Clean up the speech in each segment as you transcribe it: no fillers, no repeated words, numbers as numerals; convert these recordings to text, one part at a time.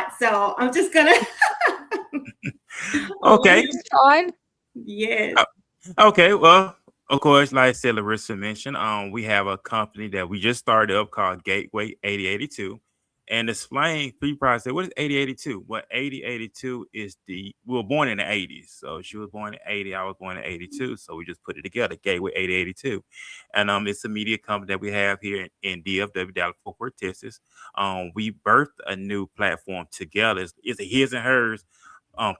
lot, so I'm just gonna Okay. leave. It's fine. Yes. Uh, okay. Well, of course, like I said, Larissa mentioned, we have a company that we just started up called Gateway 8082. And explain three process. What is 8082? What 8082 is we were born in the 80s. So she was born in 80, I was born in 82. So we just put it together, Gateway 8082. And it's a media company that we have here in DFW, Dallas Fort Worth, Texas. We birthed a new platform together. It's a his and hers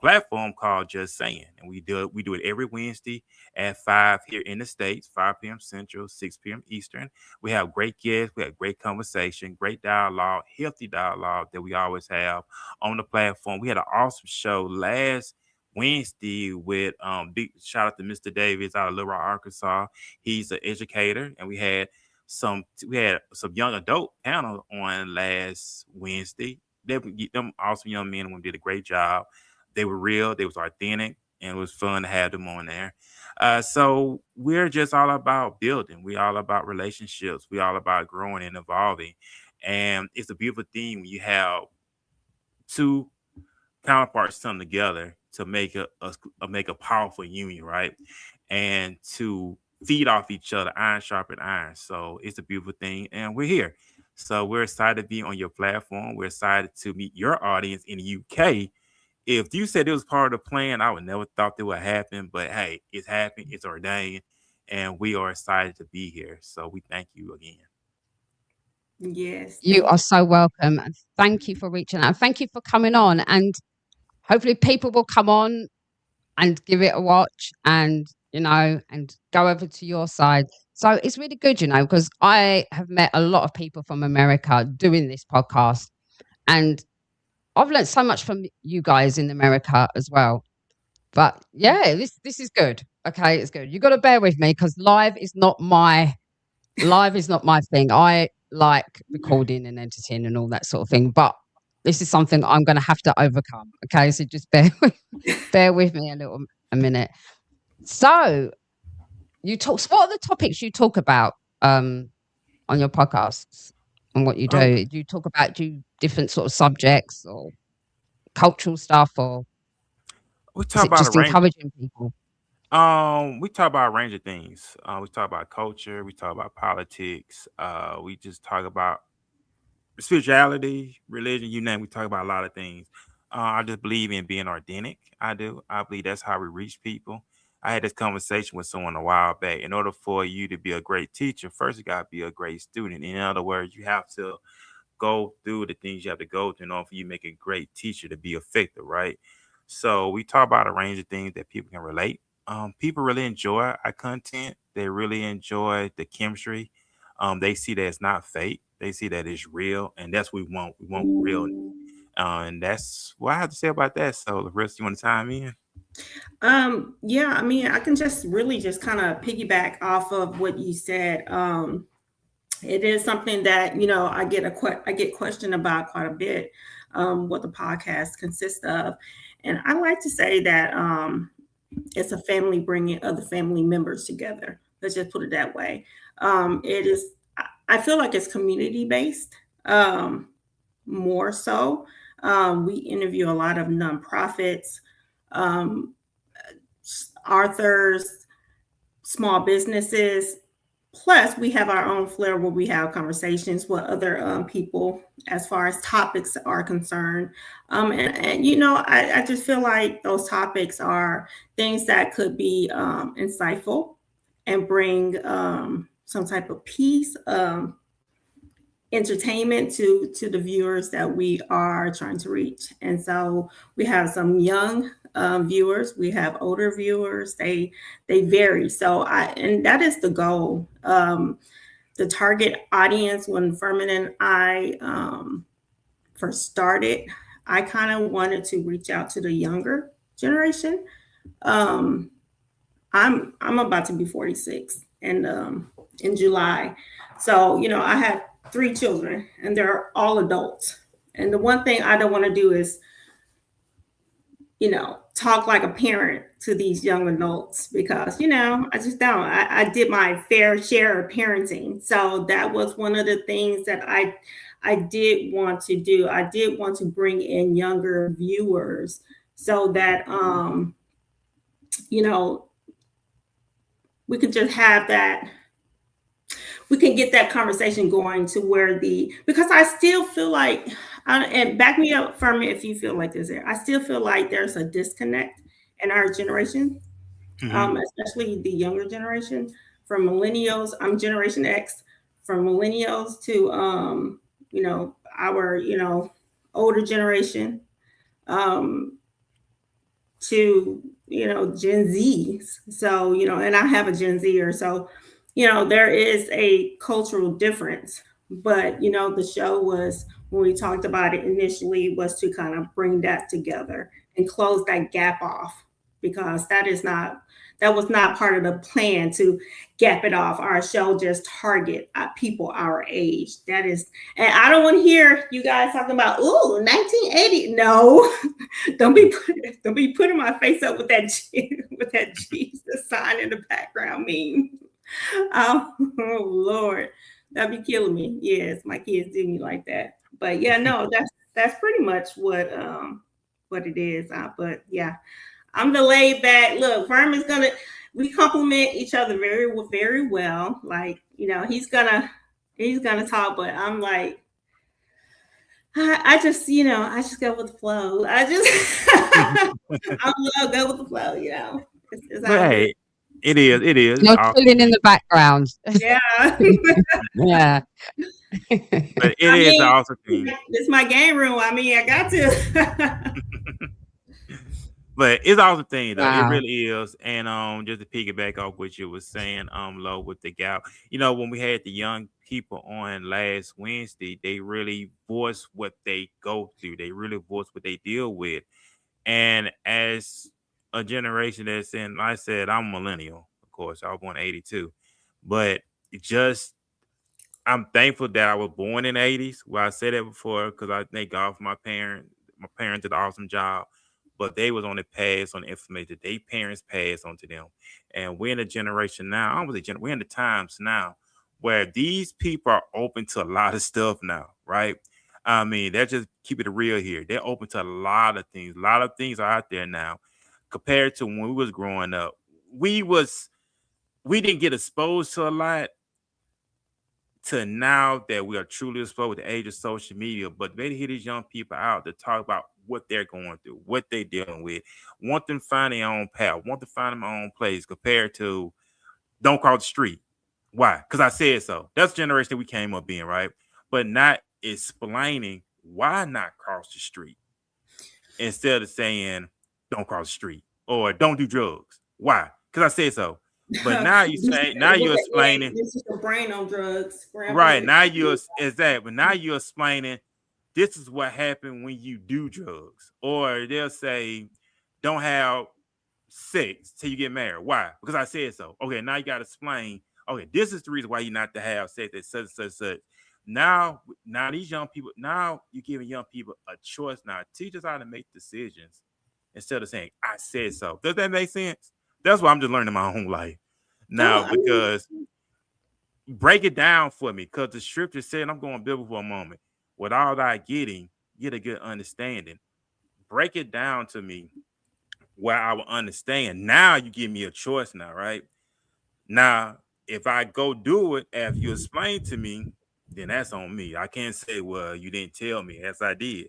platform called Just Saying, and we do it every Wednesday at 5 here in the States, 5 p.m. Central, 6 p.m. Eastern. We have great guests, we have great conversation, great dialogue, healthy dialogue that we always have on the platform. We had an awesome show last Wednesday with big shout out to Mr. Davis out of Little Rock, Arkansas. He's an educator, and we had some young adult panel on last Wednesday. Them awesome young men and women did a great job. They were real, they was authentic, and it was fun to have them on there. So we're just all about building. We all about relationships. We all about growing and evolving. And it's a beautiful thing when you have two counterparts come together to make a powerful union, right? And to feed off each other, iron sharpen iron. So it's a beautiful thing, and we're here. So we're excited to be on your platform. We're excited to meet your audience in the UK. If you said it was part of the plan, I would never thought that would happen. But hey, it's happened, it's ordained, and we are excited to be here. So we thank you again. Yes. You are so welcome. And thank you for reaching out. Thank you for coming on. And hopefully people will come on and give it a watch and, and go over to your side. So it's really good, because I have met a lot of people from America doing this podcast. And I've learned so much from you guys in America as well. But yeah, this is good. Okay, it's good. You got to bear with me because live is not my thing. I like recording and editing and all that sort of thing. But this is something I'm going to have to overcome. Okay, so just bear with me a minute. So what are the topics you talk about on your podcasts and what you Um, do? Do you talk about different sort of subjects or cultural stuff, or we is talk it about a just range. encouraging people? We talk about a range of things. We talk about culture. We talk about politics. We just talk about spirituality, religion, you name. We talk about a lot of things. I just believe in being authentic. I do. I believe that's how we reach people. I had this conversation with someone a while back. In order for you to be a great teacher, first you got to be a great student. In other words, you have to go through the things you have to go through in order for you to make a great teacher to be effective, right? So we talk about a range of things that people can relate. People really enjoy our content. They really enjoy the chemistry. They see that it's not fake. They see that it's real, and that's what we want. We want real, and that's what I have to say about that. So, Larissa, you want to time in? Yeah, I mean, I can just really just kind of piggyback off of what you said. It is something that, I get questioned about quite a bit, what the podcast consists of. And I like to say that it's a family bringing other family members together. Let's just put it that way. It is, I feel like it's community based, um, more so. We interview a lot of nonprofits, um, authors, small businesses. Plus, we have our own flair where we have conversations with other people as far as topics are concerned. And I just feel like those topics are things that could be insightful and bring some type of peace, entertainment to the viewers that we are trying to reach. And so we have some young viewers, we have older viewers. They vary. And that is the goal. The target audience when Furman and I first started, I kind of wanted to reach out to the younger generation. Um, I'm about to be 46 and in July. So, I have three children and they're all adults. And the one thing I don't want to do is, talk like a parent to these young adults because, I just don't. I did my fair share of parenting. So that was one of the things that I did want to do. I did want to bring in younger viewers so that you know, we could just have that, we can get that conversation going to where the, because I still feel like, and back me up from it if you feel like this there, I still feel like there's a disconnect in our generation, Hmm. especially the younger generation, from millennials. I'm Generation X, from millennials to our older generation, um, to Gen Z's. So and I have a Gen Zer, so there is a cultural difference. But the show was, when we talked about it initially, was to kind of bring that together and close that gap off, because that was not part of the plan to gap it off. Our show just target people our age. That is, and I don't want to hear you guys talking about, ooh, 1980. No, don't be putting my face up with that with that Jesus sign in the background meme. Oh Lord, that'd be killing me. Yes, my kids do me like that. But yeah, no, that's pretty much what it is. But yeah, I'm the laid back. Look, Firm is gonna. We complement each other very well. Like he's gonna talk, but I'm like, I just, I just go with the flow. I just, I love go with the flow. It's But all good. hey, it is. It is. It's You're awesome chilling in thing. the background. Yeah. Yeah. But it I is an mean, awesome thing. it's my game room. I mean, I got to. But it's awesome thing though. It Wow. really is. And just to piggyback off what you were saying, Lo, with the gal, when we had the young people on last Wednesday, they really voiced what they go through. They really voiced what they deal with. And as a generation that's in, like I said, I'm a millennial, of course. I was born in 82. But just I'm thankful that I was born in the 80s. Well, I said that before because I thank God for my parents. My parents did an awesome job, but they was on the pass on the information that they parents passed on to them. And we're in a generation now. I was we're in the times now where these people are open to a lot of stuff now, right? I mean, they're just keeping it real here. They're open to a lot of things. A lot of things are out there now compared to when we was growing up. We didn't get exposed to a lot to now that we are truly exposed with the age of social media, but they hear these young people out to talk about what they're going through, what they're dealing with, want them to find their own path, want to find their own place compared to don't cross the street. Why? Because I said so. That's the generation that we came up in, right? But not explaining why not cross the street instead of saying don't cross the street or don't do drugs. Why? Because I said so. But now you say now you're explaining. This is your brain on drugs, Right. scrambled. Now you're exact, but now you're explaining this is what happened when you do drugs. Or they'll say, don't have sex till you get married. Why? Because I said so. Okay, now you gotta explain, okay, this is the reason why you not to have sex at such. Now these young people, now you're giving young people a choice now. Teach us how to make decisions instead of saying, I said so. Does that make sense? That's what I'm just learning in my own life No, now I mean, because break it down for me because the scripture said, I'm going biblical for a moment. With all thy getting, get a good understanding. Break it down to me where I will understand. Now you give me a choice now, right? Now, if I go do it after you explain to me, then that's on me. I can't say, well, you didn't tell me, as I did.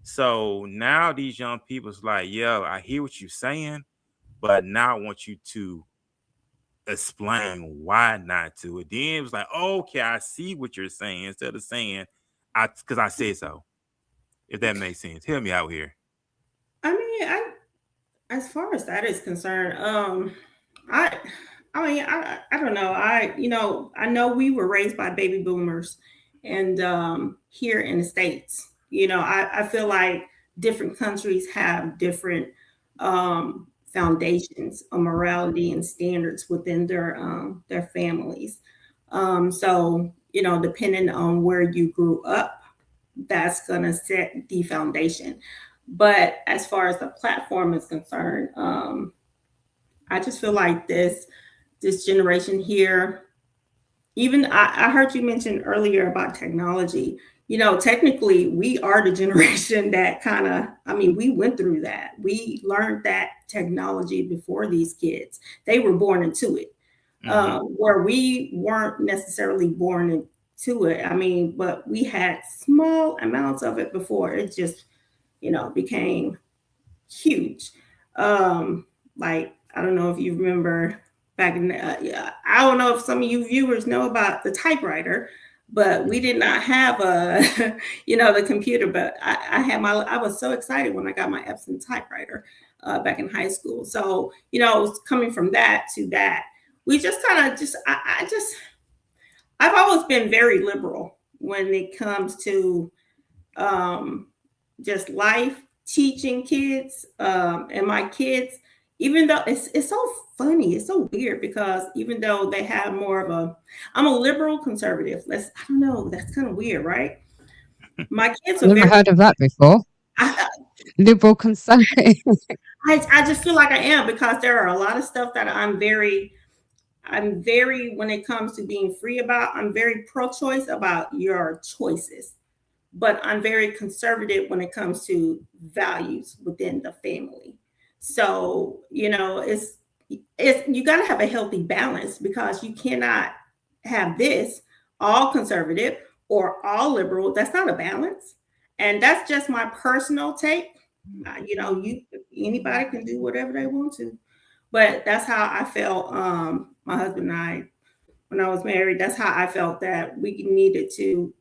So now these young people's like, yeah, I hear what you're saying, but now I want you to explain why not to. And then it was like, okay, I see what you're saying instead of saying because I said so. If that makes sense, help me out here. I mean, as far as that is concerned, I, I mean, I don't know. I know we were raised by baby boomers, and here in the states, I feel like different countries have different foundations of morality and standards within their families. So depending on where you grew up, that's gonna set the foundation. But as far as the platform is concerned, I just feel like this generation here, even I heard you mention earlier about technology. technically we are the generation that kind of, I mean, we went through that. We learned that technology before these kids. They were born into it, Hmm. where we weren't necessarily born into it. I mean, but we had small amounts of it before it just, became huge. Um, like I don't know if you remember back in yeah, I don't know if some of you viewers know about the typewriter, but we did not have a the computer. But I had I was so excited when I got my Epson typewriter back in high school. So it was coming from that to that. We just kind of just I just I've always been very liberal when it comes to um, just life, teaching kids, and my kids. Even though it's so funny, it's so weird because even though they have more of I'm a liberal conservative. I don't know, that's kind of weird, right? My kids I've are never very. heard of that before. I, Liberal conservative. I just feel like I am because there are a lot of stuff that I'm very when it comes to being free about. I'm very pro-choice about your choices, but I'm very conservative when it comes to values within the family. So, it's you got to have a healthy balance because you cannot have this all conservative or all liberal. That's not a balance. And that's just my personal take. You anybody can do whatever they want to, but that's how I felt. My husband and I, when I was married, that's how I felt that we needed to,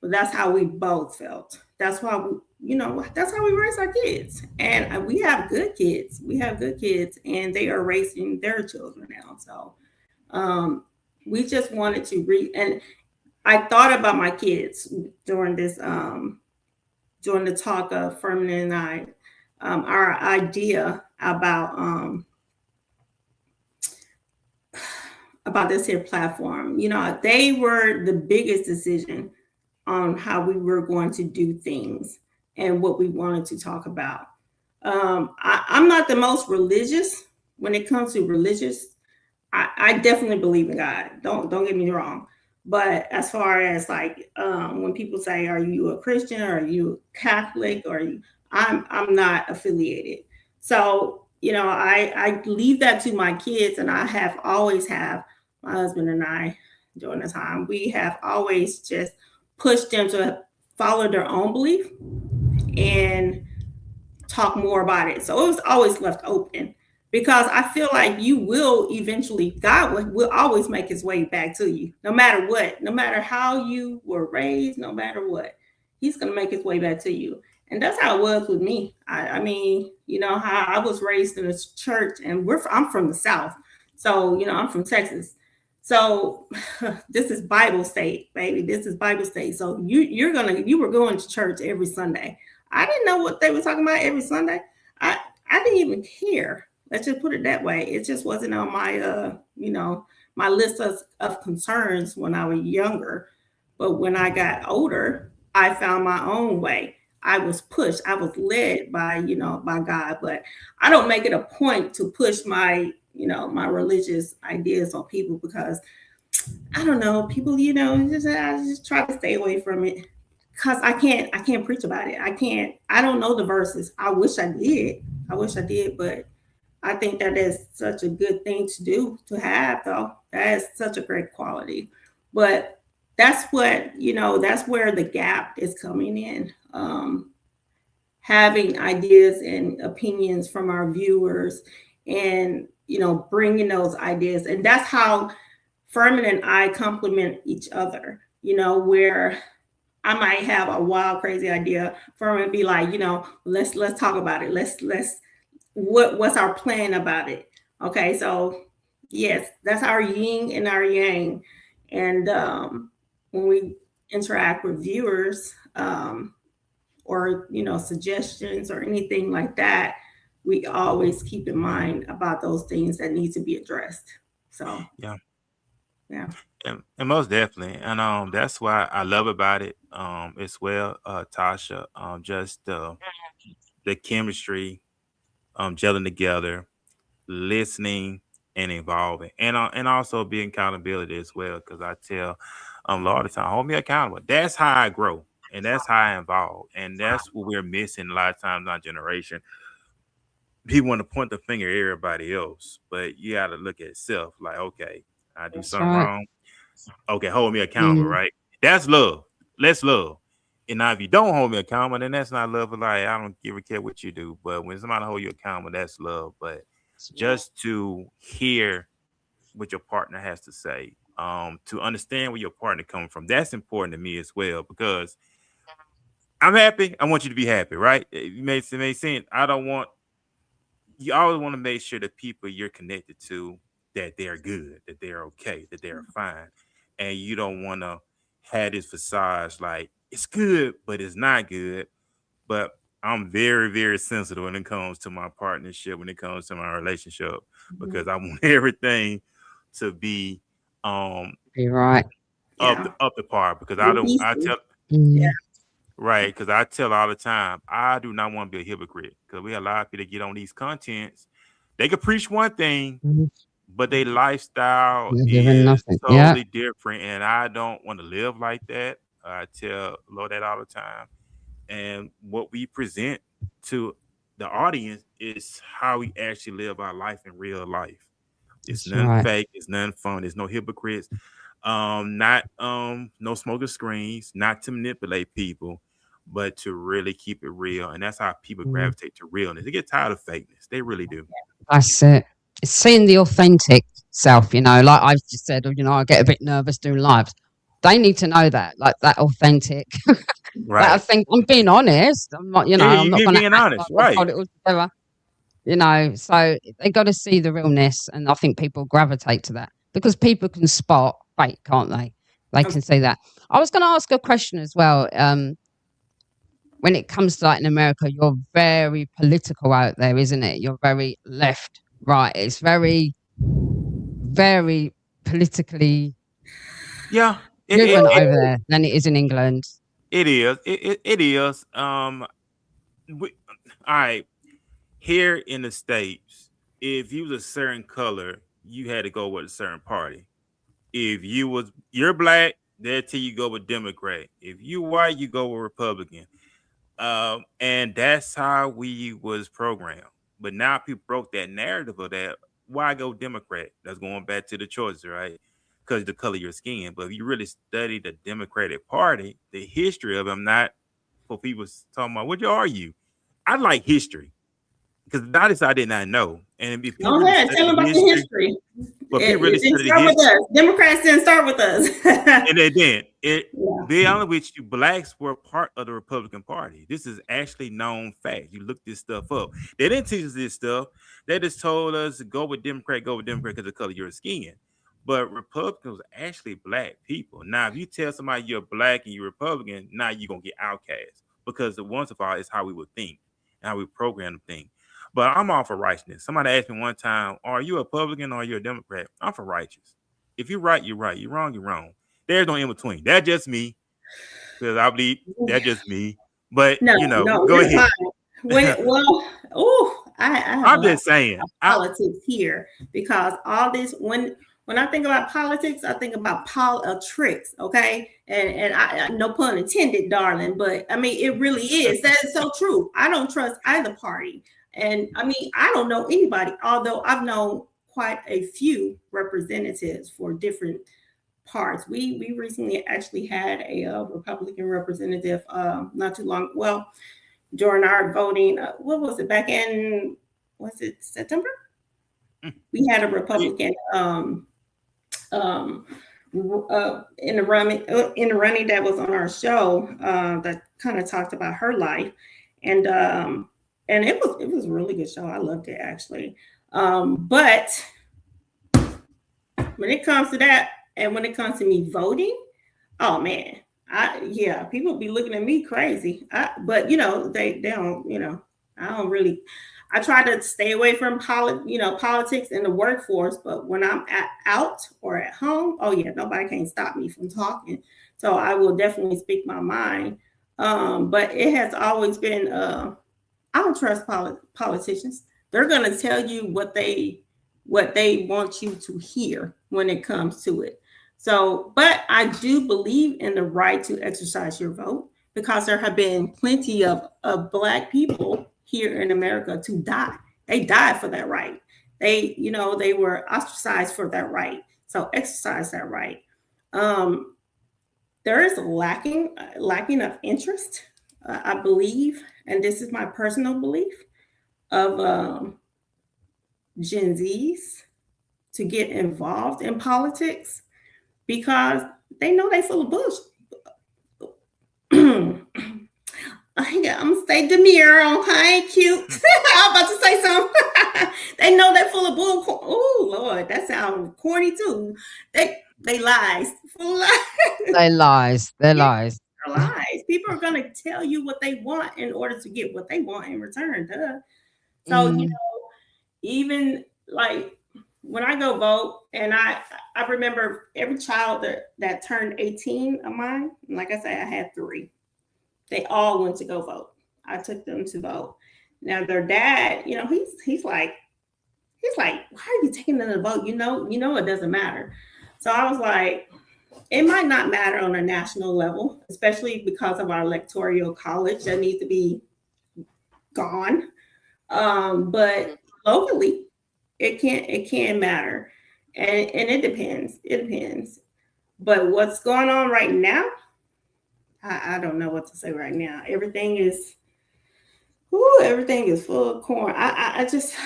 but that's how we both felt. That's why that's how we raise our kids. And we have good kids. We have good kids, and they are raising their children now. So um, we just wanted to read. And I thought about my kids during during the talk of Furman and I, our idea about this here platform. They were the biggest decision on how we were going to do things and what we wanted to talk about. I'm not the most religious when it comes to religious. I definitely believe in God. Don't get me wrong. But as far as like when people say, "Are you a Christian or are you Catholic?" or I'm not affiliated. So I leave that to my kids, and I have always have my husband and I during the time we have always just pushed them to follow their own belief and talk more about it. So it was always left open because I feel like you will eventually, God will always make his way back to you, no matter what, no matter how you were raised, no matter what, he's going to make his way back to you. And that's how it was with me. I mean, how I was raised in a church, and I'm from the South. So, I'm from Texas. So this is Bible state, baby. This is Bible state. So you were going to church every Sunday. I didn't know what they were talking about every Sunday. I I didn't even care. Let's just put it that way. It just wasn't on my my list of concerns when I was younger. But when I got older, I found my own way. I was pushed. I was led by, by God. But I don't make it a point to push my, my religious ideas on people because I don't know, people, I just try to stay away from it because I can't preach about it. I don't know the verses. I wish I did. I wish I did, but I think that is such a good thing to do to have though. That is such a great quality. But that's what, that's where the gap is coming in. Having ideas and opinions from our viewers and, bringing those ideas. And that's how Furman and I complement each other, where I might have a wild, crazy idea. Furman would be like, let's talk about it. Let's what's our plan about it? Okay, so yes, that's our yin and our yang. And when we interact with viewers, or suggestions or anything like that, we always keep in mind about those things that need to be addressed. So Yeah, yeah. and most definitely, and that's why I love about it as well, Tasha. Just the chemistry, gelling together, listening and involving, and also be accountability as well. Because I tell a lot of time, hold me accountable. That's how I grow. and that's high involved, and that's what we're missing a lot of times in our generation. People want to point the finger at everybody else, but you got to look at self. Like, okay, I do That's something right. wrong. Okay, hold me accountable, Mm, right? That's love. Let's love. And now, if you don't hold me accountable, then that's not love. Like, I don't give a care what you do. But when somebody hold you accountable, that's love. But just to hear what your partner has to say, to understand where your partner coming from, that's important to me as well because I'm happy. I want you to be happy, right? It makes sense. I don't want you always want to make sure the people you're connected to that they're good, that they're okay, that they're fine, and you don't want to have this facade like it's good, but it's not good. But I'm very, very sensitive when it comes to my partnership, when it comes to my relationship, Mhm. because I want everything to be um you're right. Yeah. up the par. Because I Releasing. tell Yeah. Mm, right, because I tell all the time, I do not want to be a hypocrite. Because we have a lot of people that get on these contents. They could preach one thing, mm, but their lifestyle you're doing is nothing. Yeah, totally different. And I don't want to live like that. I tell Lord that all the time. And what we present to the audience is how we actually live our life in real life. It's that's none right. fake, it's none fun, there's no hypocrites, not no smoking screens, not to manipulate people, but to really keep it real. And that's how people Mm, gravitate to realness. They get tired of fakeness. They really do. that's it. It's seeing the authentic self, like I've just said, I get a bit nervous doing lives. They need to know that, like that authentic. Like I Right. think I'm being honest. I'm not, Yeah, I'm not you're going to being act like honest. I've Right. got it all together. So they got to see the realness, and I think people gravitate to that because people can spot fake, can't they? They Of can see that. I was going to ask a question as well. When it comes to like in America, you're very political out there, isn't it? You're very left, right. It's very, very politically Yeah. driven over there than it is in England. It is. It is. We, all right. Here in the States, if you was a certain color, you had to go with a certain party. If you're black, they'll tell you go with Democrat. If you white, you go with Republican. And that's how we was programmed. But now people broke that narrative of that. Why go Democrat? That's going back to the choice, right? Because the color of your skin. But if you really study the Democratic Party, the history of them, not for people talking about what are you? I like history because that I did not know. And if people Go really ahead. study Tell them the about the history, history. but people really It didn't study the start with history, us. Democrats didn't start with us. and they didn't. Yeah. Be honest with you, blacks were part of the Republican Party. This is actually known fact. You look this stuff up. They didn't teach us this stuff. They just told us to go with Democrat because of the color of your skin. But Republicans were actually black people. Now, if you tell somebody you're black and you're Republican, now you're gonna get outcast because the once of all is how we would think and how we program to think. But I'm all for righteousness. Somebody asked me one time, "Are you a Republican or are you a Democrat?" I'm for righteous. If you're right, you're right. You're wrong, you're wrong. There's no in between. That's just me because I believe that's just me. But No, no, go you're ahead. fine. I have a I'm lot just saying. of politics here because all this when I think about politics, I think about tricks, okay, and no pun intended, darling, but I mean it really is. That is so true. I don't trust either party, and I mean I don't know anybody, although I've known quite a few representatives for different parts. We recently actually had a Republican representative not too long. Well, during our voting, what was it back in? Was it September? We had a Republican um, in the running that was on our show that kind of talked about her life, and it was a really good show. I loved it actually. But when it comes to that, and when it comes to me voting, oh man, yeah, people be looking at me crazy. But they don't. I don't really. I try to stay away from politics in the workforce. But when I'm out or at home, oh yeah, nobody can stop me from talking. So I will definitely speak my mind. But it has always been. I don't trust politicians. They're going to tell you what they want you to hear when it comes to it. So, but I do believe in the right to exercise your vote because there have been plenty of Black people here in America to die. They died for that right. They were ostracized for that right. So exercise that right. Um, there is a lacking of interest, I believe, and this is my personal belief of Gen Zs to get involved in politics because they know they full of bullshit. I'm gonna say demure on hi cute. I'm about to say something. They know they're full of bull. Oh Lord, that sounds corny too. They lies, full of lies. They lies. They're Yeah, lies. they're lies. People are gonna tell you what they want in order to get what they want in return. Duh. So Mm. even like when I go vote, and I remember every child that turned 18 of mine. Like I said, I had three. They all went to go vote. I took them to vote. Now their dad, he's like, why are you taking them to vote? It doesn't matter. So I was like, it might not matter on a national level, especially because of our electoral college that needs to be gone. But locally, it can matter, and it depends. It depends. But what's going on right now, I don't know what to say right now. Everything is full of corn. I just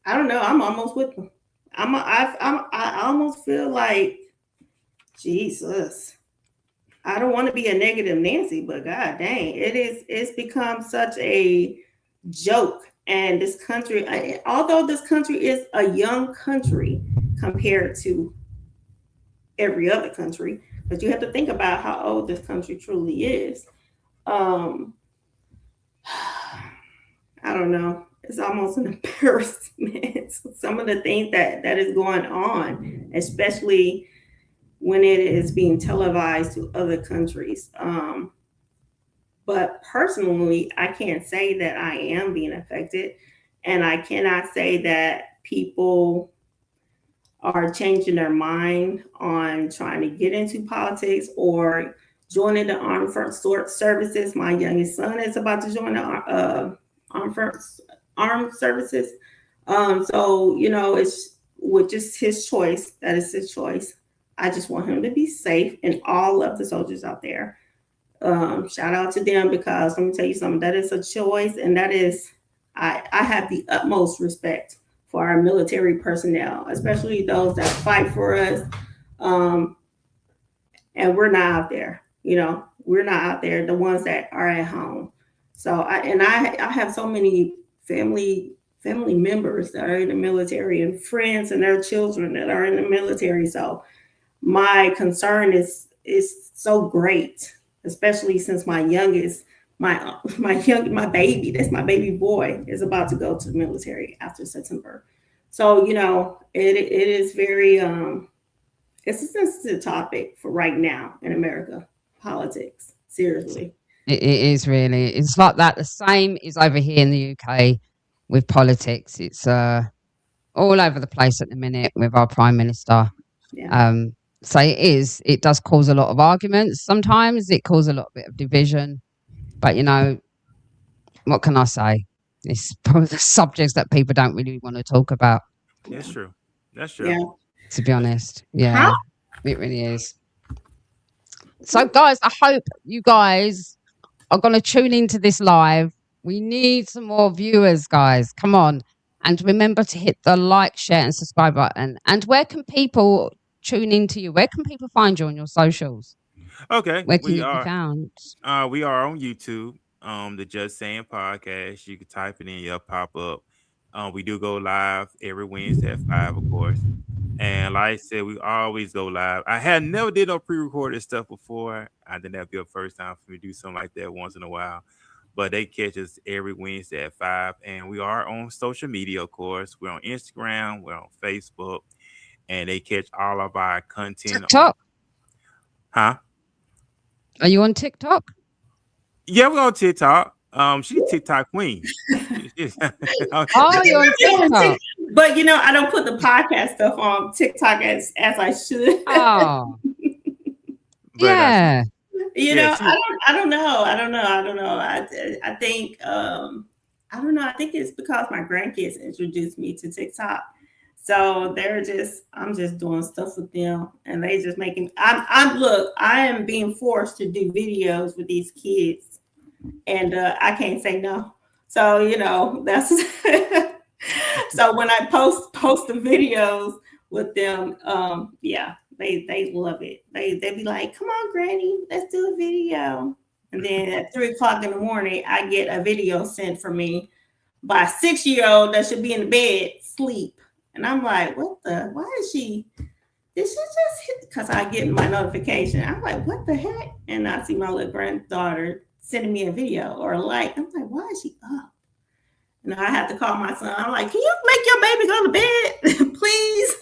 I don't know. I'm almost with them. I almost feel like Jesus. I don't want to be a negative Nancy, but God dang, it's become such a joke. And this country, although this country is a young country compared to every other country, but you have to think about how old this country truly is. Um, I don't know. It's almost an embarrassment. Some of the things that is going on, especially when it is being televised to other countries. But personally, I can't say that I am being affected, and I cannot say that people are changing their mind on trying to get into politics or joining the services. My youngest son is about to join the armed, armed services. So it's with just his choice. That is his choice. I just want him to be safe and all of the soldiers out there. Shout out to them because let me tell you something. That is a choice, and that is I have the utmost respect for our military personnel, especially those that fight for us. Um, and we're not out there. We're not out there. The ones that are at home. So I have so many family members that are in the military and friends and their children that are in the military. So my concern is so great, especially since my youngest, my baby, that's my baby boy, is about to go to the military after September. So it is very it's a sensitive topic for right now in America politics. Seriously. It is really. It's like that. The same is over here in the UK with politics. It's all over the place at the minute with our Prime Minister. Yeah. So it is. It does cause a lot of arguments. Sometimes it causes a lot bit of division. But what can I say? It's probably the subjects that people don't really want to talk about. That's true. That's true. Yeah. To be honest, How yeah, it really is. So, guys, I hope you guys are going to tune into this live. We need some more viewers, guys. Come on. And remember to hit the like, share, and subscribe button. And where can people tune into you? Where can people find you on your socials? Okay, Where can you be found? we are on YouTube. The Just Saying podcast. You can type it in, it'll pop up. We do go live every Wednesday at 5, of course. And like I said, we always go live. I had never did no pre-recorded stuff before. I think that'd be a first time for me to do something like that once in a while. But they catch us every Wednesday at 5. And we are on social media, of course. We're on Instagram, we're on Facebook, and they catch all of our content TikTok. Huh? Are you on TikTok? Yeah, we're on TikTok. She's a TikTok queen. Oh, you're on TikTok. But I don't put the podcast stuff on TikTok as I should. Oh. But, Yeah. You Yeah, know, she. I think I don't know. I think it's because my grandkids introduced me to TikTok. So I'm just doing stuff with them, and they just making. Look. I am being forced to do videos with these kids, and I can't say no. So that's so when I post the videos with them, yeah, they love it. They be like, "Come on, Granny, let's do a video." And then at 3 o'clock in the morning, I get a video sent from me by a 6 year old that should be in the bed sleep, and I'm like, "What the? Why is she?" Did she just hit? Because I get my notification. I'm like, what the heck? And I see my little granddaughter sending me a video or a like. I'm like, why is she up? And I have to call my son. I'm like, can you make your baby go to bed, please?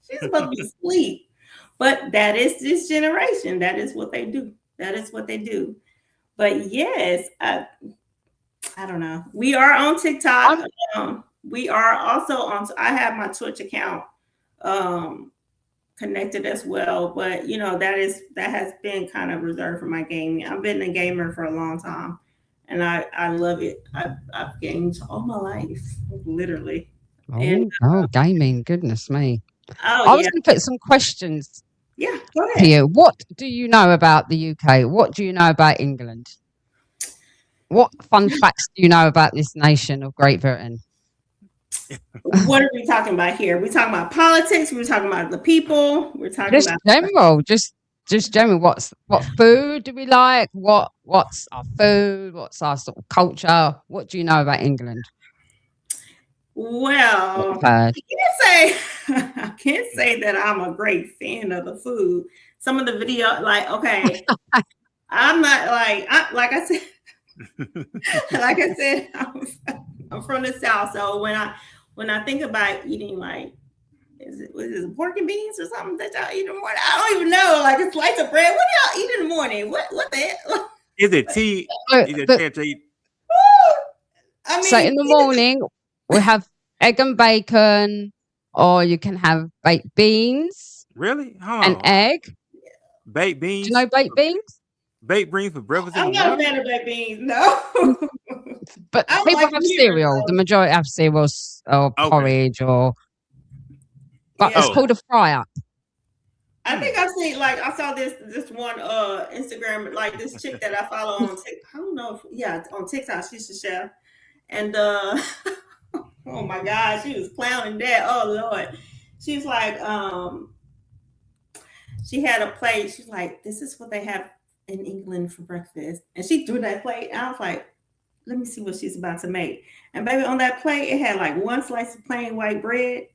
She's supposed to be asleep. But that is this generation. That is what they do. That is what they do. But yes, I don't know. We are on TikTok. I'm We are also on. I have my Twitch account. Connected as well, but that has been kind of reserved for my gaming. I've been a gamer for a long time, and I love it. I've gamed all my life, literally. And gaming. Goodness me. oh I was yeah, going to put some questions yeah. Go to ahead. you. What do you know about the UK? What do you know about England? What fun facts do you know about this nation of Great Britain? What are we talking about here? We're talking about politics. We're talking about the people. We're talking Just about general, just general. What food do we like? What's our food? What's our sort of culture? What do you know about England? What well. you've heard? I can't say that I'm a great fan of the food. Some of the video, like okay, I'm not like I said. Like I said, I'm from the South, so when I think about eating, like, what is it, pork and beans or something that y'all eat in the morning? I don't even know. Like a slice of bread. What do y'all eat in the morning? What the hell? Is it tea? So, Is it the, tea? I so mean, in the morning we have egg and bacon, or you can have baked beans Really? and Hold on. egg. Baked Do you beans? know baked beans? Baked beans for breakfast in I'm the not a morning? fan of baked beans. No, But I don't people like have them either. cereal. The So majority have cereal or Okay. porridge, but it's yeah, Oh. called a fry up. I think I've seen, like, I saw this one Instagram, like this chick that I follow on TikTok. I don't know if, yeah, on TikTok. She's a chef, and oh my God, she was clowning that. Oh Lord. She's like, she had a plate. She's like, this is what they have in England for breakfast. And she threw that plate. And I was like, let me see what she's about to make. And baby, on that plate, it had like one slice of plain white bread,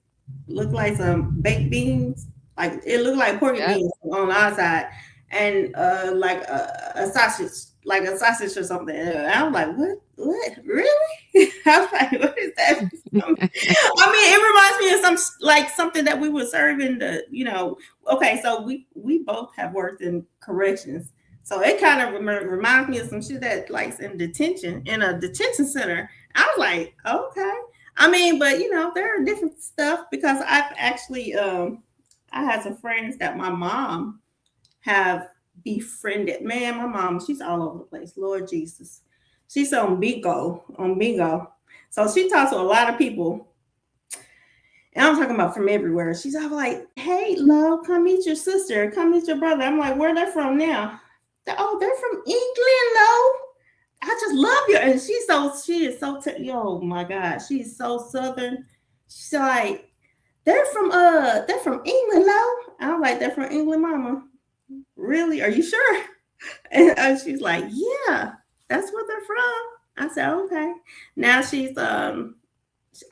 looked like some baked beans. Like it looked like pork and Yeah. beans on the outside, and like a sausage, like a sausage or something. And I'm like, what? What? Really? I was like, what is that? I mean, it reminds me of like something that we would serve in Okay, so we both have worked in corrections, so it kind of reminds me of some shit that likes in a detention center. I was like, okay. I mean, but there are different stuff because I've actually I had some friends that my mom have befriended. Man, my mom, she's all over the place. Lord Jesus. She's on Bingo. So she talks to a lot of people. And I'm talking about from everywhere. She's all like, hey, Lo, come meet your sister. Come meet your brother. I'm like, where they from now? Oh, they're from England, Lo. I just love you. And she is so, oh my God. She's so Southern. She's like, they're from England, Lo. I'm like, they're from England, Mama. Really? Are you sure? And she's like, yeah, that's where they're from. I said, okay. Now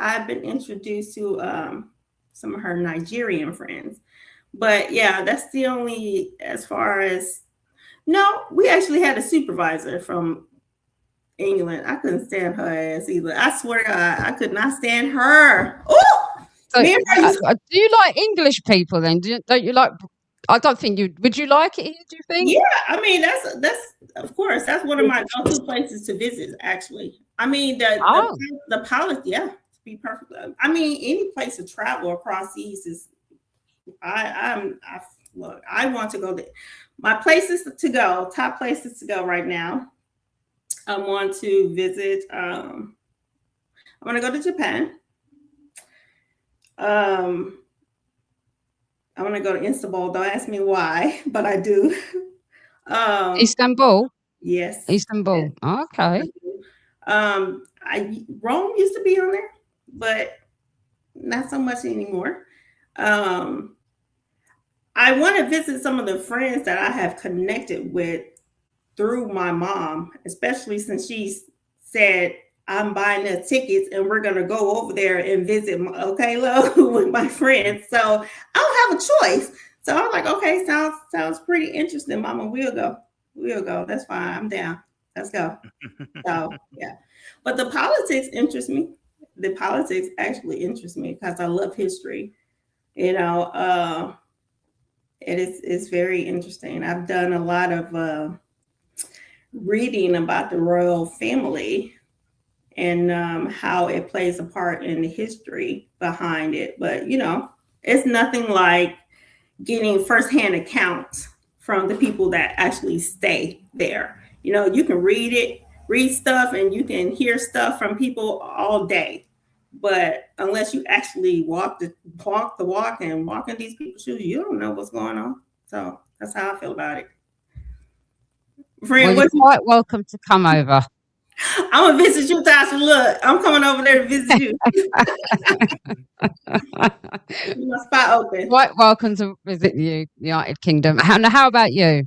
I've been introduced to some of her Nigerian friends. But yeah, that's the only, as far as, no, we actually had a supervisor from England. I couldn't stand her ass either. I swear to God, I could not stand her. Oh, So, me and her used do you like English people then? Don't you like? I don't think you would. You like it here? Do you think? Yeah, I mean that's of course that's one of my go-to places to visit. Actually, I mean Oh, the policy. Yeah, to be perfectly. I mean any place to travel across seas is. I look. I want to go there. My places to go, top places to go right now. I want to visit. I want to go to Japan. Um, I want to go to Istanbul. Don't ask me why, but I do. Istanbul? Yes, yes, Istanbul. I Okay. do. I Rome used to be on there, but not so much anymore. Um, I want to visit some of the friends that I have connected with through my mom, especially since she said, I'm buying the tickets and we're going to go over there and visit, okay, love, with my friends. So I don't have a choice. So I'm like, okay, sounds pretty interesting, Mama. We'll go. We'll go. That's fine. I'm down. Let's go. So yeah. But the politics interest me. The politics actually interest me because I love history. You know, it's very interesting. I've done a lot of reading about the royal family and how it plays a part in the history behind it. But it's nothing like getting firsthand accounts from the people that actually stay there. You can read stuff, and you can hear stuff from people all day. But unless you actually walk the walk and walk in these people's shoes, you don't know what's going on. So that's how I feel about it. Well, Friend, you're what you quite welcome to come over. I'm gonna visit you, Tasha. Look, I'm coming over there to visit you. Keep my spot open. Quite welcome to visit the United Kingdom. How about you?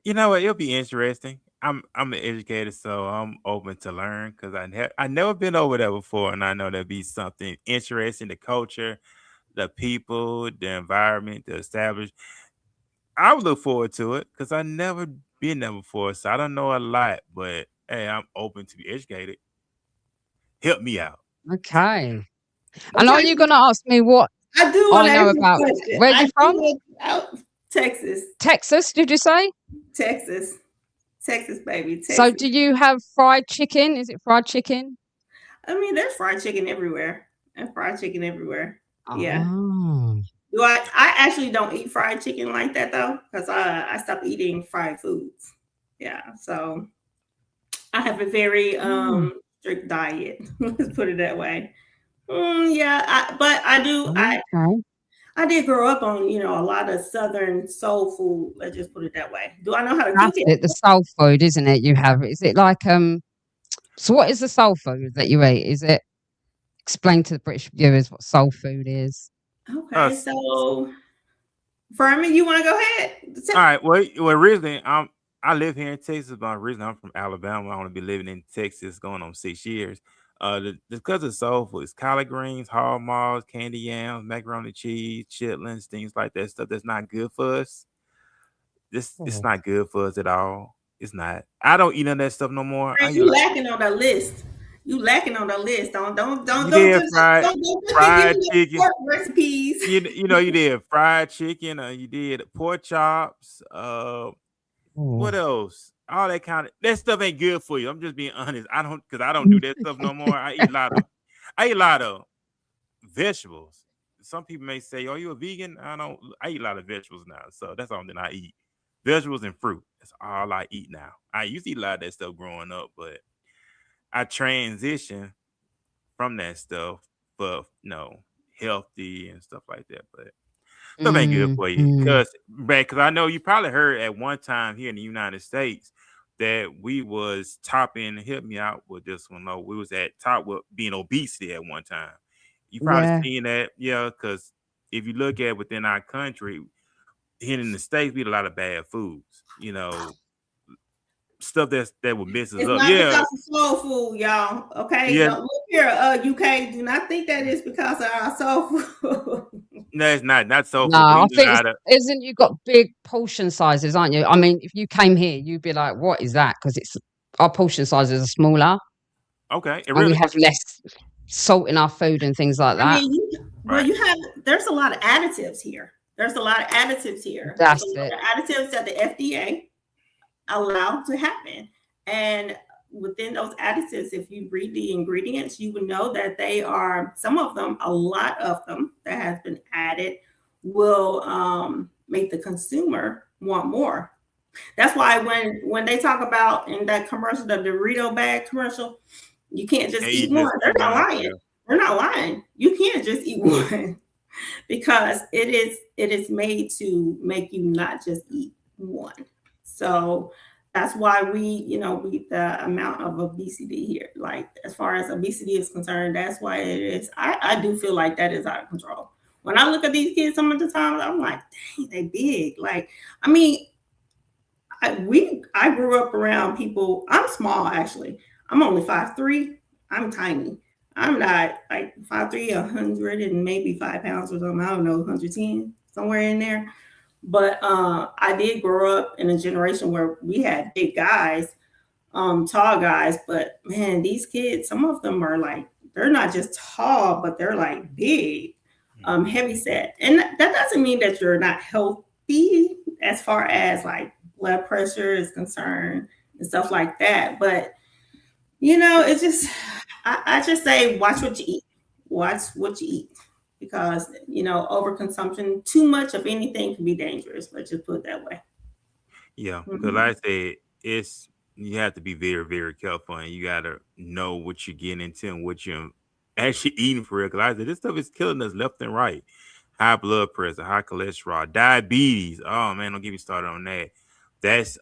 You know what? It'll be interesting. I'm an educator, so I'm open to learn because I never been over there before, and I know there'll be something interesting. The culture, the people, the environment, the establish. I would look forward to it because I never been there before, so I don't know a lot. But hey, I'm open to be educated. Help me out. Okay. And are you Okay, going to ask me what I do want I to know ask you a about? question. Where I you do from? want out Texas, Texas, did you say? Texas, Texas, baby, So Texas. do you have fried chicken? Is it fried chicken? I mean, there's fried chicken everywhere, and fried chicken everywhere. Yeah. Oh, Do I actually don't eat fried chicken like that though, because I stopped eating fried foods. Yeah. So I have a very mm, strict diet. Let's put it that way. Yeah, but I do. okay. I did grow up on a lot of Southern soul food. Let's just put it that way. Do I know how to cook That's it? it, the soul food, isn't it? You have. Is it like so what is the soul food that you eat? Is it explain to the British viewers what soul food is? Uh, Okay, so Furman, you want to go ahead? All right. Well, originally I live here in Texas, but originally I'm from Alabama. I want to be living in Texas going on 6 years. Because of soul food, it's collard greens, hog maws, candy yams, macaroni cheese, chitlins, things like that. Stuff that's not good for us. This it's Oh. not good for us at all. It's not. I don't eat none of that stuff no more. I Friend, eat you like lacking on the list. You lacking on the list. you did Don't be fried giving me chicken. pork recipes. You did fried chicken. You did pork chops. Oh. What else? All that stuff ain't good for you. I'm just being honest. I don't do that stuff no more. I eat a lot of vegetables. Some people may say, "Oh, you a vegan?" I don't. I eat a lot of vegetables now, so that's all that I eat. Vegetables and fruit. That's all I eat now. I used to eat a lot of that stuff growing up, but I transitioned from that stuff for healthy and stuff like that. But stuff ain't good Mm, for you. mm. Because I know you probably heard at one time here in the United States that we was topping, help me out with this one. No, we was at top with being obesity at one time. You probably Yeah. seen that, yeah, because if you look at within our country, here in the States, we eat a lot of bad foods, stuff that would mess us It's up. not Yeah, because of soul food, y'all. Okay, yeah. don't look here, UK. Do not think that is because of our soul food. No, it's not so No, food, but we I eat a think lot of isn't you got big portion sizes, aren't you? I mean, if you came here, you'd be like, "What is that?" Because it's our portion sizes are smaller, okay, it and we really have less salt in our food and things like I that. mean, right. there's a lot of additives here. There's a lot of additives here. There's a That's lot it. of additives that the FDA allow to happen. And within those additives, if you read the ingredients, you would know that they are, some of them, a lot of them that has been added will make the consumer want more. That's why when they talk about in that commercial, the Dorito bag commercial, you can't just And you eat one. just They're keep not buying lying. stuff. They're not lying. You can't just eat one because it is made to make you not just eat one. So that's why we the amount of obesity here, like as far as obesity is concerned, that's why it is. I do feel like that is out of control. When I look at these kids some of the times, I'm like, dang, they big. Like, I mean, I grew up around people. I'm small actually. I'm only 5'3". I'm tiny. I'm not like 5'3", 100 and maybe 5 pounds or something. I don't know, 110 somewhere in there. But I did grow up in a generation where we had big guys, tall guys. But man, these kids, some of them are like they're not just tall, but they're like big, Mhm. heavy set. And that doesn't mean that you're not healthy as far as like blood pressure is concerned and stuff like that. But it's just I just say watch what you eat. Watch what you eat. Because overconsumption, too much of anything can be dangerous. Let's just put it that way. Yeah, because Mhm. like I said, it's you have to be very, very careful, and you gotta know what you're getting into and what you're actually eating for real. Because like I said, this stuff is killing us left and right. High blood pressure, high cholesterol, diabetes. Oh man, don't get me started on that. That's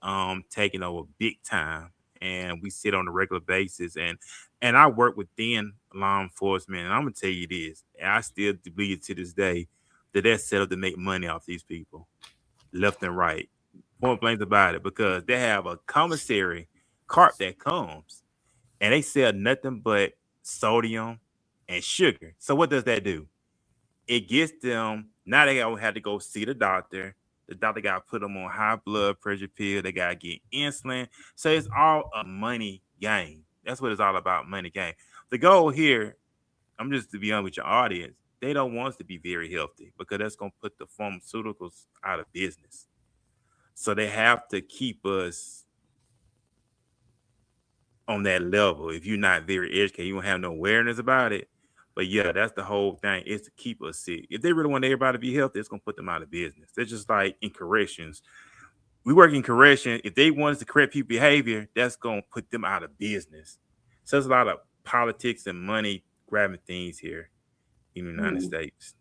taking over big time, and we sit on a regular basis. And I work within law enforcement, and I'm gonna tell you this, and I still believe to this day that they're set up to make money off these people left and right. Point blank about it, because they have a commissary cart that comes and they sell nothing but sodium and sugar. So what does that do? It gets them now they don't have to go see the doctor. The doctor got to put them on high blood pressure pill. They got to get insulin. So it's all a money game. That's what it's all about, money game. The goal here, I'm just to be honest with your audience, they don't want us to be very healthy because that's going to put the pharmaceuticals out of business. So they have to keep us on that level. If you're not very educated, you don't have no awareness about it. But yeah, that's the whole thing is to keep us sick. If they really want everybody to be healthy, it's gonna put them out of business. They're just like in corrections. We work in correction. If they want us to correct people behavior, that's gonna put them out of business. So there's a lot of politics and money grabbing things here in the United Hmm. States.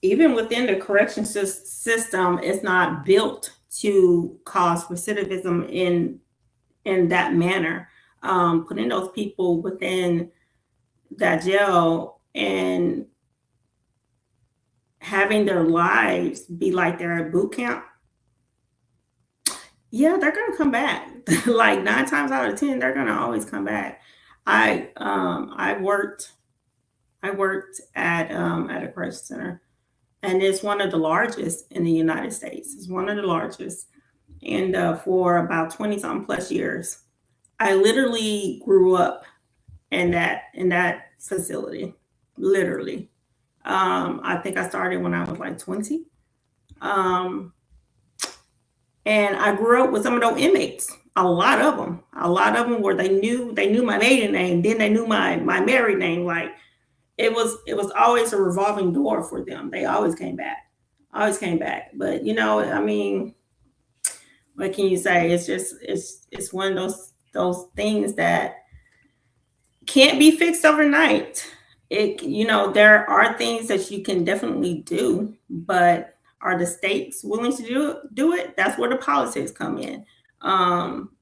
Even within the correction system, it's not built to cause recidivism in that manner. Putting those people within that jail and having their lives be like they're at boot camp, yeah, they're gonna come back. Like 9 times out of 10, they're gonna always come back. I worked at a correction center, and it's one of the largest in the United States. It's one of the largest, and for about 20 something plus years, I literally grew up in that facility. Literally, I think I started when I was like 20. Um, and I grew up with some of those inmates. A lot of them where they knew my maiden name, then they knew my married name. Like it was always a revolving door for them. They always came back. But I mean, what can you say? It's just it's one of those things that can't be fixed overnight. There are things that you can definitely do, but are the states willing to do it? That's where the politics come in,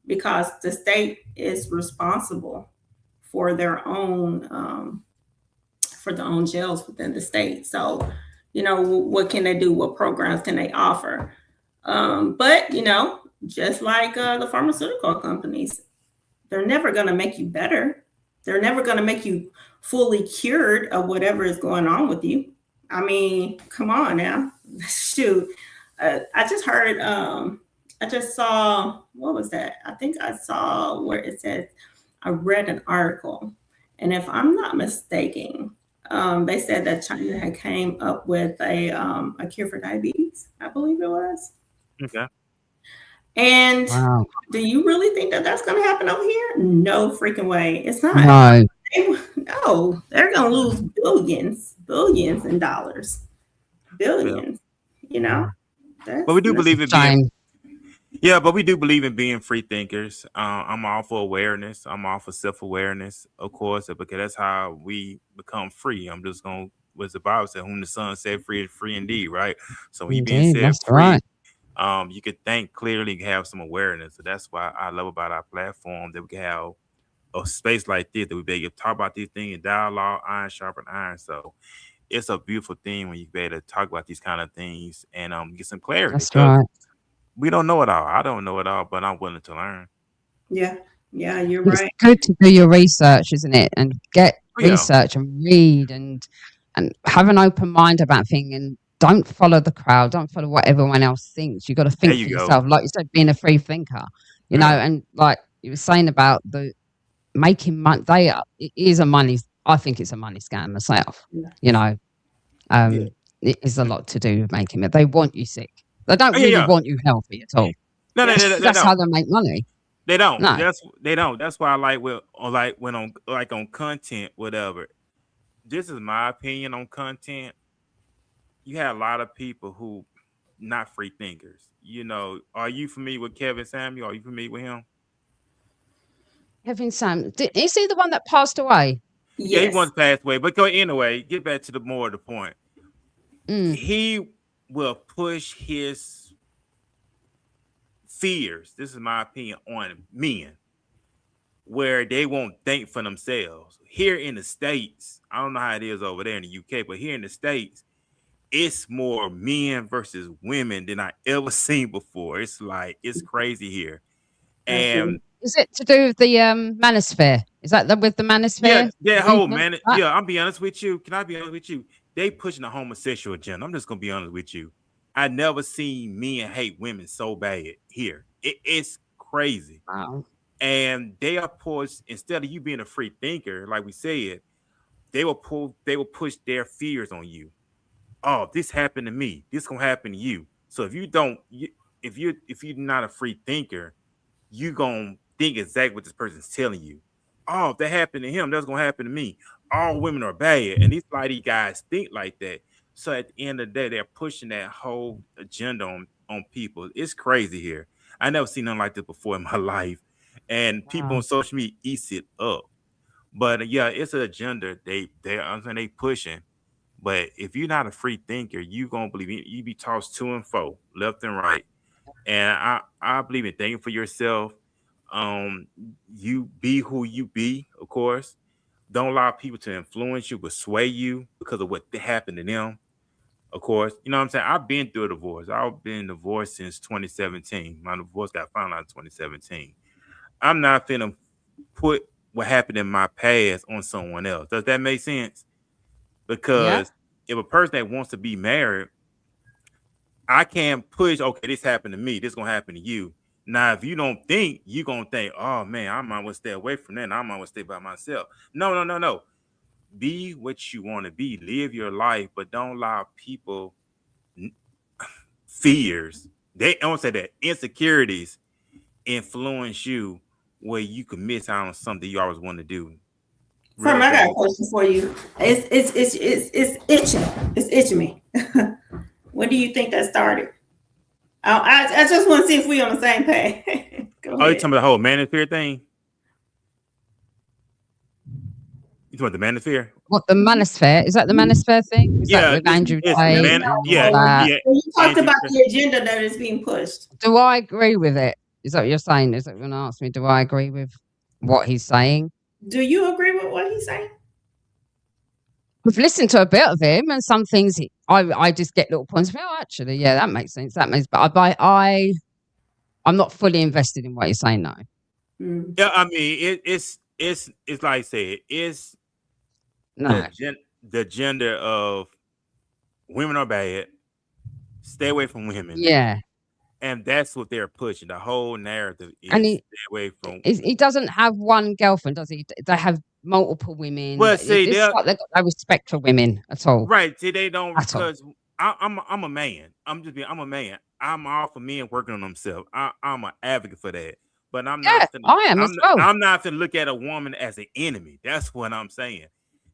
because the state is responsible for their own jails within the state. So, what can they do? What programs can they offer? But just like the pharmaceutical companies, they're never going to make you better. They're never going to make you fully cured of whatever is going on with you. I mean, come on now. Shoot. I just heard, I just saw, what was that? I think I saw where it said, I read an article. And if I'm not mistaken, they said that China had came up with a cure for diabetes, I believe it was. Okay. And Wow. do you really think that that's going to happen over here? No freaking way. It's not. No. No, they're going to lose billions in dollars, Well, billions. You know, Yeah. but we that's do It's a believe it being shame. Yeah, but we do believe in being free thinkers. I'm all for awareness. I'm all for self awareness, of course, because that's how we become free. I'm just going, what the Bible said, whom the Son set free is free indeed, right? So when you being Indeed, set that's free, right. you could think clearly, have some awareness. So that's why I love about our platform that we can have a space like this that we be able to talk about these things, dialogue, iron sharpen iron. So it's a beautiful thing when you be able to talk about these kind of things and get some clarity That's because right. we don't know it all. I don't know it all, but I'm willing to learn. Yeah, yeah, you're It's right. good to do your research, isn't it? And get Oh, yeah, research and read and have an open mind about things and don't follow the crowd. Don't follow what everyone else thinks. You've got to there think you for go. yourself. Like you said, being a free thinker, Yeah, and like you were saying about the making money, it is a money. I think it's a money scam myself. Yeah, You know, yeah, um, it is a lot to do with making it. They want you sick. They oh, don't yeah, really yeah. want you healthy at all. No, no, yeah. they That's don't. how they make money. They don't. No, They don't. That's why I like like when on like on content, whatever. This is my opinion on content. You have a lot of people who not free thinkers. Are you familiar with Kevin Samuel? Are you familiar with him? Kevin Sam, is he the one that passed away? Yeah, he Yes. once passed away. But go anyway, get back to the more of the point. Mm, He will push his fears. This is my opinion on men, where they won't think for themselves. Here in the States, I don't know how it is over there in the UK, but here in the States, it's more men versus women than I ever seen before. It's like it's crazy here. And Absolutely. is it to do with the manosphere? Is that with the yeah, manosphere that whole movement? man. That, Yeah, I'm be honest with you. Can I be honest with you? They pushing the homosexual agenda. I'm just gonna be honest with you. I never seen men hate women so bad here. It's crazy. wow, And they are pushed instead of you being a free thinker, like we said, they will push their fears on you. Oh, this happened to me. This gonna happen to you. So if you don't, if you're not a free thinker, you gonna think exactly what this person's telling you. Oh, if that happened to him, that's gonna happen to me. All women are bad, and these lady guys think like that. So at the end of the day, they're pushing that whole agenda on people. It's crazy here. I never seen nothing like this before in my life, and people on wow, social media eats it up. But yeah, it's an agenda they I'm saying they pushing. But if you're not a free thinker, you gonna believe it. You be tossed to and fro, left and right. And I believe in thinking for yourself. Um, you be who you be, of course. Don't allow people to influence you, but sway you because of what happened to them. Of course, you know what I'm saying. I've been through a divorce. I've been divorced since 2017. My divorce got found out in 2017. I'm not finna put what happened in my past on someone else. Does that make sense? yeah, Because if a person that wants to be married, I can't push, okay, this happened to me, this gonna happen to you. Now, if you don't think, you gonna think, oh man, I might want to stay away from that. I might want to stay by myself. No, no, no, no. Be what you want to be. Live your life, but don't allow people fears. They don't say that insecurities influence you where you can miss out on something you always want to do. Firm, Real I got talk. a question for you. It's itching. It's itching me. When do you think that started? I just want to see if we on the same page. Go Oh, you talking ahead. about the whole manosphere thing? You talking about the manosphere? what the manosphere? Is that the manosphere thing? Is that Yeah, with Andrew it's No, Tate man. and all Yeah, no. that? yeah. When you talked Andrew. about the agenda that is being pushed. Do I agree with it? Is that what you're saying? Is that going to ask me? Do I agree with what he's saying? Do you agree with what he's saying? We've listened to a bit of him, and some things I just get little points. Oh, actually, yeah, that makes sense. That makes, but I'm not fully invested in what you're saying, no. Mm. Yeah, I mean it's like I said, it's No. the gender of women are bad. Stay away from women, Yeah. and that's what they're pushing. The whole narrative And is stay away from. he doesn't have one girlfriend, does he? They have multiple women. Well, see, It's they're like they've got no respect for women at all. right. See, they don't At all. because I'm a man. I'm a man. I'm all for men working on themselves. I'm an advocate for that. But Yeah, I am as well. I'm not gonna look at a woman as an enemy. That's what I'm saying.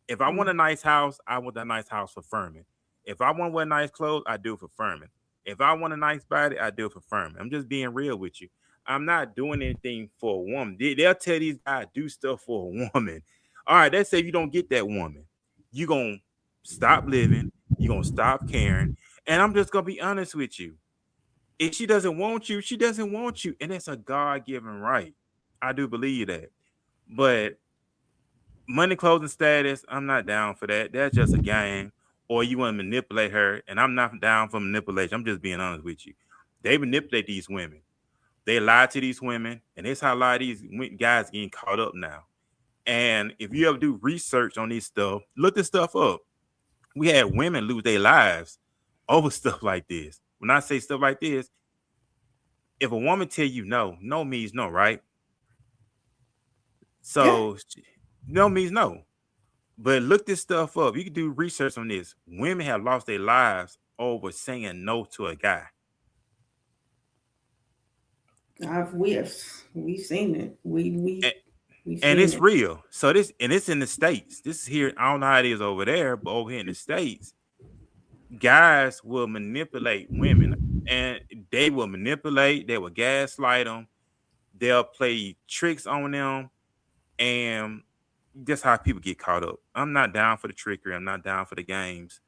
If I want Mm. a nice house, I want that nice house for Furman. If I want to wear nice clothes, I do it for Furman. If I want a nice body, I do it for Furman. I'm just being real with you. I'm not doing anything for a woman. They'll tell these guys do stuff for a woman. All right, let's say you don't get that woman. You're going to stop living. You're going to stop caring. And I'm just going to be honest with you. If she doesn't want you, she doesn't want you. And it's a God given right. I do believe that. But money, clothes, and status, I'm not down for that. That's just a game. Or you want to manipulate her, and I'm not down for manipulation. I'm just being honest with you. They manipulate these women. They lie to these women, and that's how a lot of these guys getting caught up now. And if you ever do research on this stuff, look this stuff up. We had women lose their lives over stuff like this. When I say stuff like this, if a woman tell you no, no means no, right? Yeah. So no means no. But look this stuff up. You can do research on this. Women have lost their lives over saying no to a guy. We've seen it. And, We've and seen it's it. real. So it's in the States. This is here. I don't know how it is over there, but over here in the States, guys will manipulate women. And they will manipulate, they will gaslight them, they'll play tricks on them, and that's how people get caught up. I'm not down for the trickery, I'm not down for the games.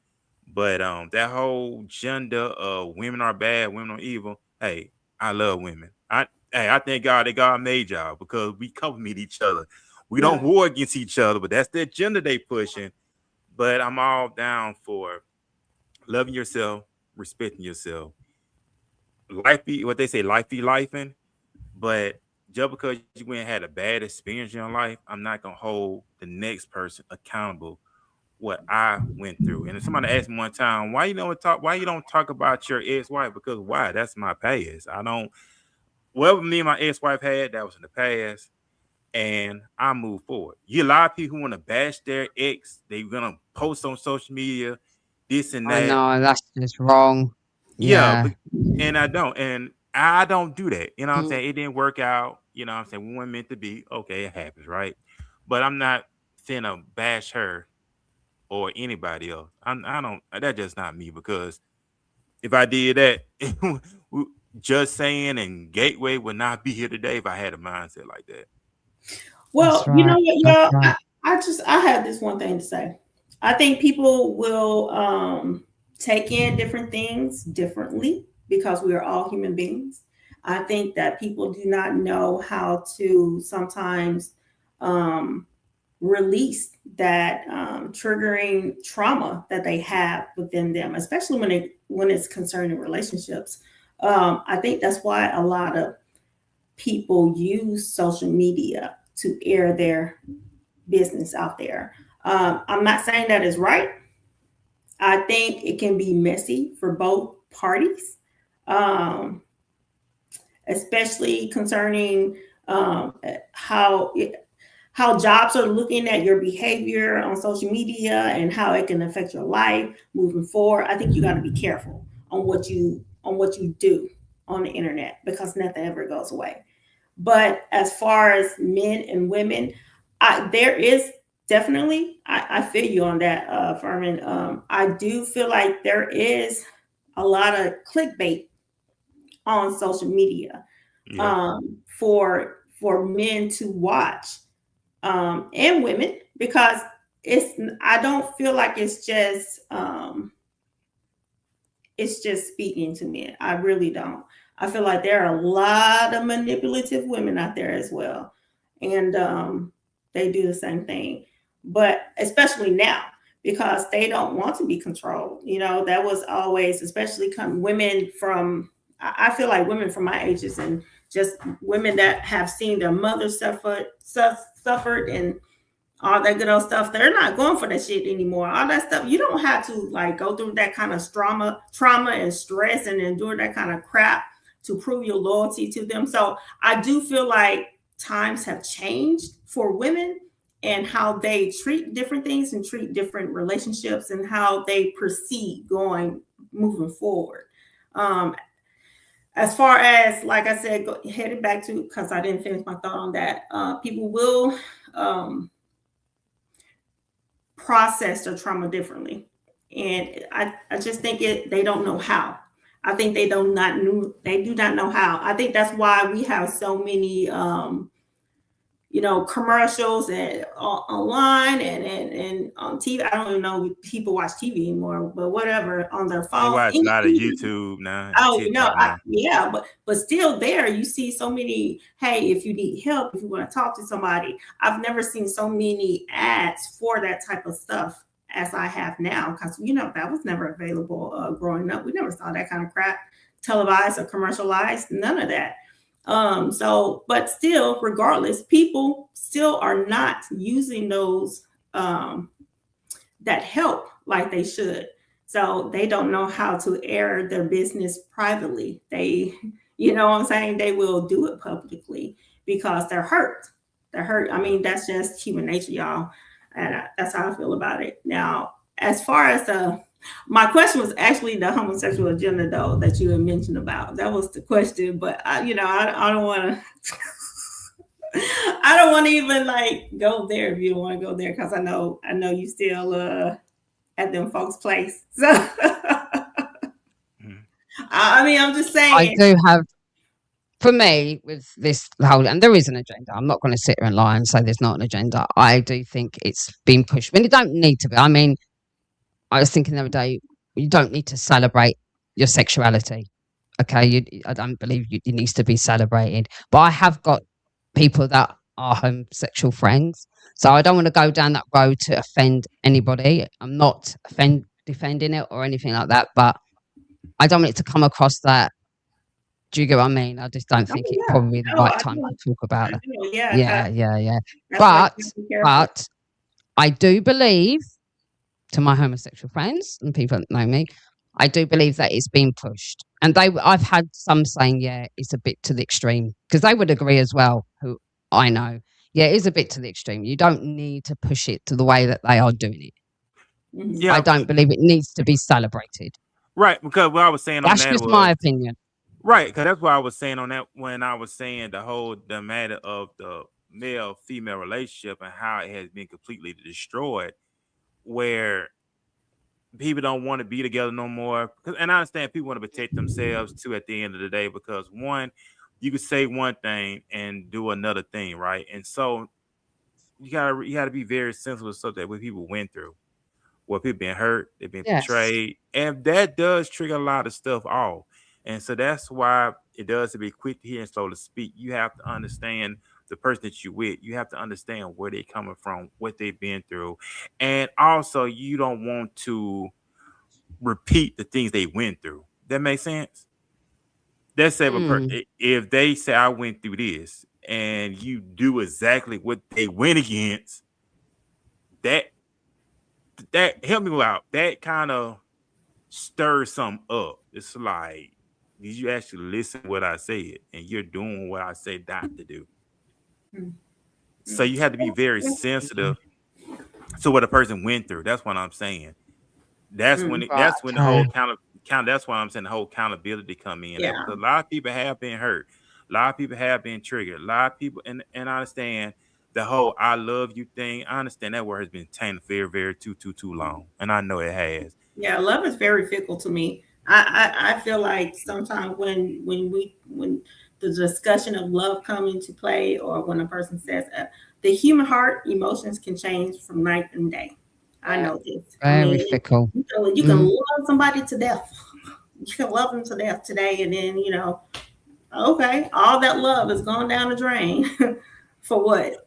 But that whole gender of women are bad, women are evil. Hey, I love women. I thank God that God made y'all because we complement each other. We don't Yeah. war against each other, but that's the agenda they pushing. But I'm all down for loving yourself, respecting yourself. Life be what they say, life be lifing. But just because you went and had a bad experience in your life, I'm not gonna hold the next person accountable what I went through. And if somebody asked me one time, why you don't talk about your ex-wife? Because why? That's my past. I don't whatever me and my ex-wife had, that was in the past. And I move forward. You a lot of people who want to bash their ex, they're gonna post on social media, this and I that. know that's just wrong. Yeah, Yeah. and I don't do that. You know what I'm Mm, saying? It didn't work out. You know what I'm saying? We weren't meant to be. Okay, it happens, right? But I'm not finna bash her or anybody else. I don't. That's just not me because if I did that, just saying and Gateway would not be here today if I had a mindset like that. that's Well, you know right. what, That's y'all? right. I have this one thing to say. I think people will take in different things differently because we are all human beings. I think that people do not know how to sometimes um, release that triggering trauma that they have within them, especially when it's concerning relationships. I think that's why a lot of people use social media to air their business out there. I'm not saying that is right. I think it can be messy for both parties, um, especially concerning how how jobs are looking at your behavior on social media and how it can affect your life moving forward. I think you got to be careful on what you do on the internet because nothing ever goes away. But as far as men and women, there is definitely, I feel you on that, Furman. I do feel like there is a lot of clickbait on social media Yeah, for men to watch and women because I don't feel like it's just speaking to men. I really don't. I feel like there are a lot of manipulative women out there as well, and they do the same thing. But especially now, because they don't want to be controlled. You know, that was always, especially come women from. I feel like women from my ages and just women that have seen their mothers suffered and all that good old stuff. They're not going for that shit anymore. All that stuff. You don't have to like go through that kind of trauma and stress and endure that kind of crap to prove your loyalty to them. So I do feel like times have changed for women and how they treat different things and treat different relationships and how they proceed going moving forward. Um, as far as like I said, headed back to because I didn't finish my thought on that. People will um, process their trauma differently. And I just think they don't know how. I think they do not know how. I think that's why we have so many commercials and online and on TV. I don't even know if people watch TV anymore, but whatever, on their They phones. watch a lot of YouTube now and Oh, TikTok now. yeah, but still there, you see so many. Hey, if you need help, if you want to talk to somebody, I've never seen so many ads for that type of stuff as I have now, because that was never available growing up. We never saw that kind of crap televised or commercialized. None of that. But still, regardless, people still are not using those that help like they should. So they don't know how to air their business privately. You know what I'm saying? They will do it publicly because they're hurt. They're hurt. I mean, that's just human nature, y'all. And that's how I feel about it. Now, as far as my question was actually the homosexual agenda, though, that you had mentioned about. That was the question, but I don't want to. I don't want to even go there if you don't want to go there, because I know you still at them folks' place. So I mean, I'm just I saying. do have, for me, with this whole, and there is an agenda. I'm not going to sit here and lie and say there's not an agenda. I do think it's been pushed. I mean, it don't need to be. I mean, I was thinking the other day, you don't need to celebrate your sexuality. Okay, I don't believe it needs to be celebrated. But I have got people that are homosexual friends, so I don't want to go down that road to offend anybody. I'm not defending it or anything like that, but I don't want it to come across that. Do you get what I mean? I just don't Oh think it's yeah, probably the no, right I time do. to talk about I it. do. Yeah, 'cause Yeah. that's why you But have to be careful. but I do believe, to my homosexual friends and people that know me, I do believe that it's been pushed. And I've had some saying, yeah, it's a bit to the extreme, because they would agree as well, who I know. Yeah, it is a bit to the extreme. You don't need to push it to the way that they are doing it. Hmm. I Yeah, don't believe it needs to be celebrated. right. Because what I was saying on That's that just my was opinion. right. Because that's what I was saying on that when I was saying the matter of the male female relationship and how it has been completely destroyed, where people don't want to be together no more. And I understand people want to protect themselves too at the end of the day, because one, you could say one thing and do another thing, right? And so you gotta be very sensitive to stuff that what people went through, what people been hurt, they've been Yes. betrayed, and that does trigger a lot of stuff off. And so that's why it does to be quick to hear and slow to speak. You have to understand the person that you with. You have to understand where they're coming from, what they've been through, and also you don't want to repeat the things they went through. That makes sense. Let's say Mm, if they say I went through this and you do exactly what they went against, that help me out. That kind of stirs something up. It's like, did you actually listen to what I said? And you're doing what I said not to do. So you have to be very mm, sensitive to what a person went through. That's what I'm saying. That's when Mm, right. that's when the Okay. whole count. That's why I'm saying the whole accountability come in there, yeah. because a lot of people have been hurt, a lot of people have been triggered, a lot of people, and I understand the whole "I love you" thing. I understand that word has been tainted very, very too long, and I know it has. Yeah, love is very fickle to me. I feel like sometimes when the discussion of love come into play, or when a person says the human heart emotions can change from night and day. I Yeah. know this. I Very mean, fickle. you can Mm. love somebody to death. You can love them to death today, and then okay, all that love is gone down the drain. For what?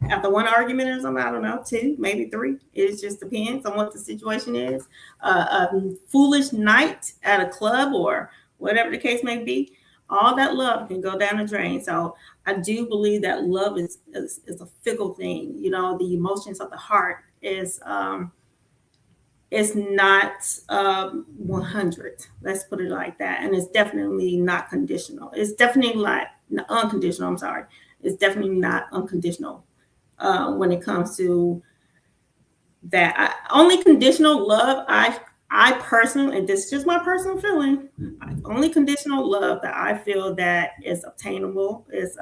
After one argument or something, I don't know, two, maybe three. It just depends on what the situation is. A foolish night at a club or whatever the case may be, all that love can go down the drain. So I do believe that love is a fickle thing. The emotions of the heart is not 100. Let's put it like that. And it's definitely not conditional. It's definitely not unconditional. I'm sorry. It's definitely not unconditional when it comes to that. Only conditional love, I personally, and this is just my personal feeling, only conditional love that I feel that is obtainable is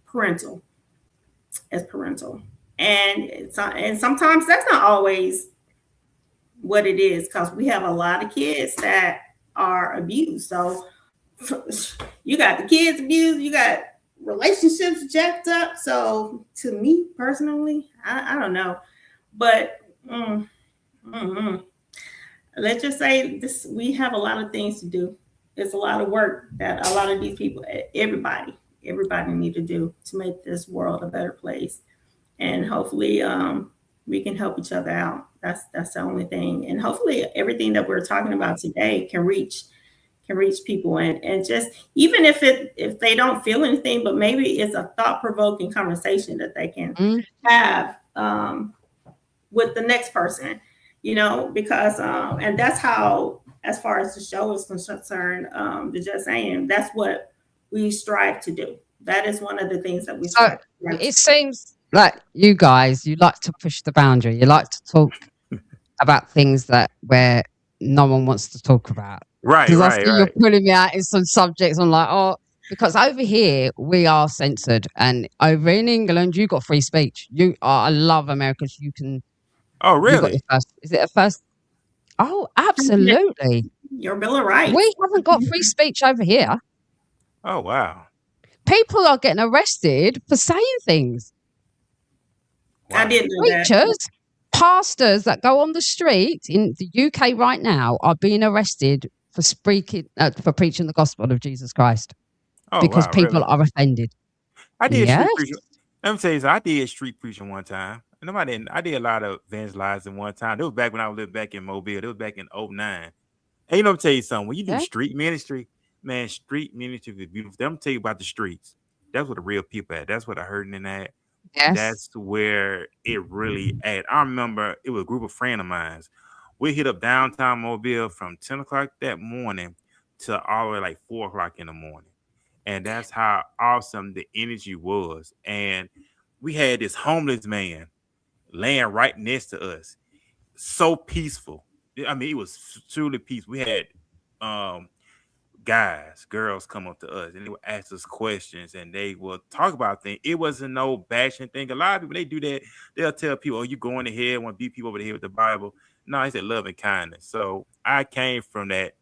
parental. Is parental. And sometimes that's not always what it is, because we have a lot of kids that are abused. So you got the kids abused, you got relationships jacked up. So to me personally, I don't know, but mm, mm, let's just say this: we have a lot of things to do. It's a lot of work that a lot of these people, everybody need to do to make this world a better place. And hopefully, we can help each other out. That's the only thing. And hopefully, everything that we're talking about today can reach people, and just even if they don't feel anything, but maybe it's a thought provoking conversation that they can Mm. have with the next person, because and that's how, as far as the show is concerned, the just saying, that's what we strive to do. That is one of the things that we So strive to. it seems like you guys, you like to push the boundary. You like to talk about things that where no one wants to talk about. Right, Because I right, see you're right. pulling me out in some subjects. I'm like, oh, because over here we are censored, and over in England you got free speech. I love America. Oh, You got your really? first. Is it a first? Oh, absolutely. Your Bill of Rights. We haven't got free speech over here. Oh, wow. People are getting arrested for saying things. I Wow. didn't know that. Preachers, pastors that go on the street in the UK right now are being arrested for preaching the gospel of Jesus Christ Oh, because wow, really? people are offended. I did Yes, street preaching. Let me tell you something. I did street preaching one time. And I didn't. I did a lot of evangelizing one time. It was back when I lived back in Mobile. It was back in '09. And let me tell you something. When you do yeah, street ministry, man, street ministry is beautiful. Let me tell you about the streets. That's where the real people at. That's where the hurting in at. yes. That's where it really at. I remember it was a group of friends of mine. We hit up downtown Mobile from 10 o'clock that morning to all the way like 4 o'clock in the morning. And that's how awesome the energy was. And we had this homeless man laying right next to us. So peaceful. I mean, it was truly peaceful. We had um guys, girls come up to us and they would ask us questions and they would talk about things. It wasn't no bashing thing. A lot of people they do that. They'll tell people, "Oh, you going to hell? Want to beat people over the head with the Bible?" No, it's said love and kindness. So I came from that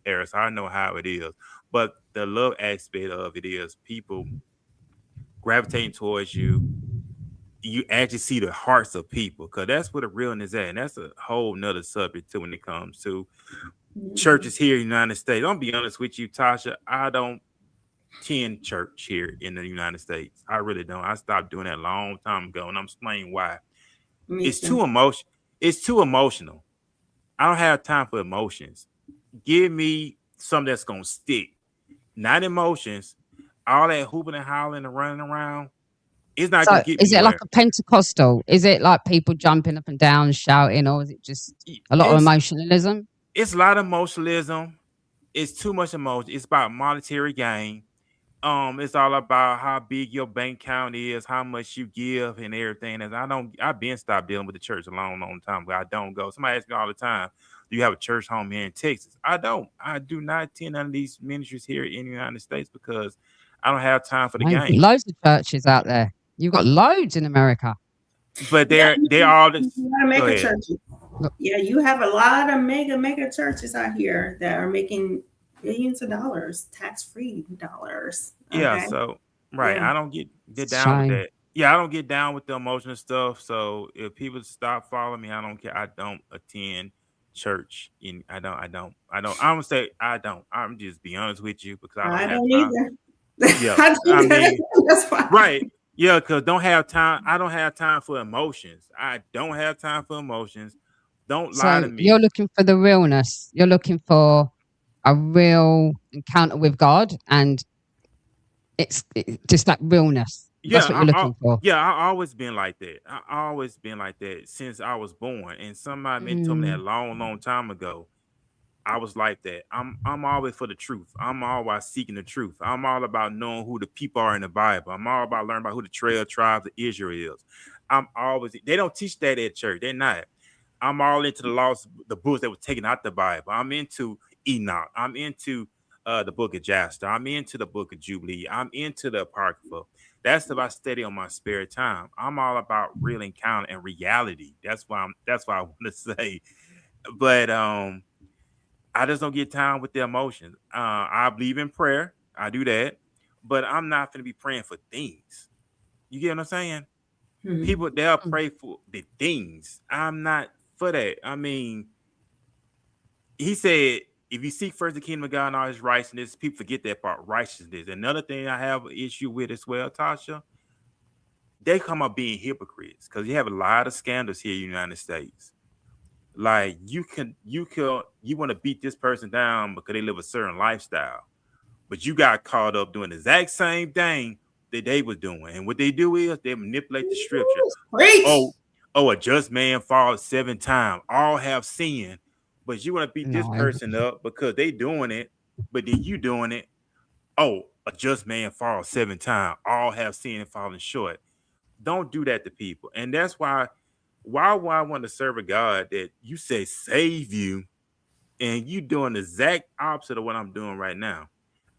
era, so I know how it is. But the love aspect of it is people gravitating towards you. You actually see the hearts of people because that's where the realness is at, and that's a whole nother subject too when it comes to Mhm. churches here in the United States. I'll be honest with you, Tasha. I don't attend church here in the United States. I really don't. I stopped doing that a long time ago, and I'm explaining why. Me It's too too. emotion. It's too emotional. I don't have time for emotions. Give me something that's gonna stick, not emotions. All that hooping and hollering and running around, it's not gonna So get me is it like nowhere. a Pentecostal? Is it like people jumping up and down, shouting, or is it just a lot of It's emotionalism? it's a lot of emotionalism. It's too much emotion. It's about monetary gain. It's all about how big your bank account is, how much you give, and everything. And I've been stopped dealing with the church a long, long time ago. I don't go. Somebody asks me all the time, "Do you have a church home here in Texas?" I don't. I do not attend none of these ministries here in the United States because I don't have time for the No, you've got game. loads of churches out there. You've got loads in America. But Yeah, they're all you this. gotta Go make a ahead. church. Look, Yeah, you have a lot of mega churches out here that are making billions of dollars, tax-free dollars. Yeah. Okay. So right, Yeah. I don't get it's a down with shame. that. Yeah, I don't get down with the emotional stuff. So if people stop following me, I don't care. I don't attend church. In I don't say I don't. I'm just be honest with you because I don't I have don't time. either. Yeah, I I think mean, that's fine. right. Yeah, because don't have time. I don't have time for emotions. I don't have time for emotions. Don't lie to So you're me. looking for the realness. You're looking for a real encounter with God, and it's just that realness. Yeah, That's what you're looking for. I always been like that. I always been like that since I was born. And somebody meant told me that Mm, a long, long time ago. I was like that. I'm always for the truth. I'm always seeking the truth. I'm all about knowing who the people are in the Bible. I'm all about learning about who the 12 tribes of Israel is. I'm always they don't teach that at church. They're not. I'm all into the laws, the books that were taken out the Bible. I'm into Enoch. I'm into the book of Jasper. I'm into the book of Jubilee. I'm into the Apocrypha. That's what I study on my spare time. I'm all about real encounter and reality. That's why I want to say. But I just don't get time with the emotions. I believe in prayer. I do that, but I'm not gonna be praying for things. You get what I'm saying? Mhm. People they'll Mm. pray for the things. I'm not for that. I mean, he said, if you seek first the kingdom of God and all his righteousness, people forget that part, righteousness. Another thing I have an issue with as well, Tasha, they come up being hypocrites because you have a lot of scandals here in the United States. Like you want to beat this person down because they live a certain lifestyle, but you got caught up doing the exact same thing that they was doing. And what they do is they manipulate the scripture. Ooh, preach. Oh, a just man falls 7 times. All have sinned, but you want to beat this No. person up because they doing it, but then you doing it. Oh, a just man falls 7 times. All have sinned and fallen short. Don't do that to people, and that's why would I want to serve a God that you say save you, and you doing the exact opposite of what I'm doing right now.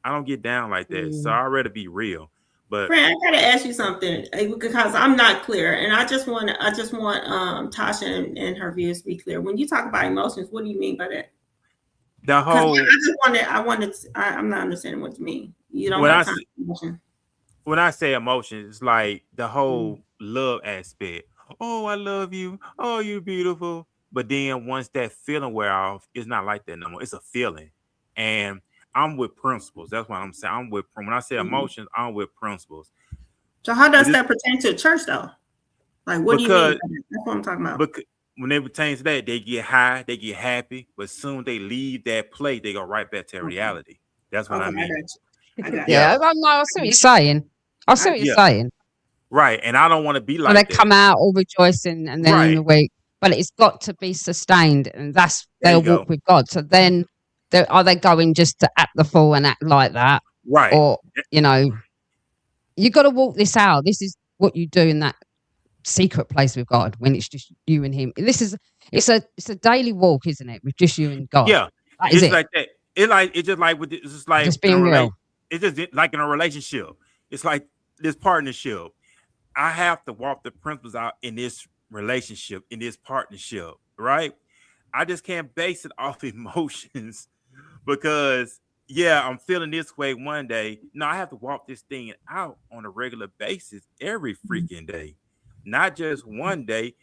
I don't get down like that, so Mm. I'd rather be real. But Friend, I gotta ask you something because I'm not clear, and I just want Tasha and her views to be clear. When you talk about emotions, what do you mean by that? the Because whole I'm not understanding what you mean. You don't when have I time for emotion. when I say emotions, it's like the Mm. whole love aspect. Oh, I love you. Oh, you're beautiful. But then once that feeling wear off, it's not like that no more. It's a feeling. And I'm with principles. That's what I'm saying. When I say Mhm. emotions, I'm with principles. So how But does it's that pertain to church though? Like, what do you mean because by that? That's what I'm talking about. because when it pertains to that, they get high, they get happy, but soon they leave that place, they go right back to Okay, reality. That's what I okay, I mean. got you. I got you. Yeah, Yeah, no, I see what you're saying. I see I, what you're yeah, saying. right. And I don't want to be So they like that. come out all rejoicing, and then in Right. the week, but it's got to be sustained, and that's There their you walk go. with God. So then, are they going just to act the fool and act like that, Right. or you know, you got to walk this out. This is what you do in that secret place with God when it's just you and Him. It's a daily walk, isn't it, with just you and God? Yeah, That is it's it. like that. It's just like it's just like Just in a being real. it's just like in a relationship. It's like this partnership. I have to walk the principles out in this relationship, in this partnership, right? I just can't base it off emotions because yeah, I'm feeling this way one day. No, I have to walk this thing out on a regular basis every freaking day. Not just one day,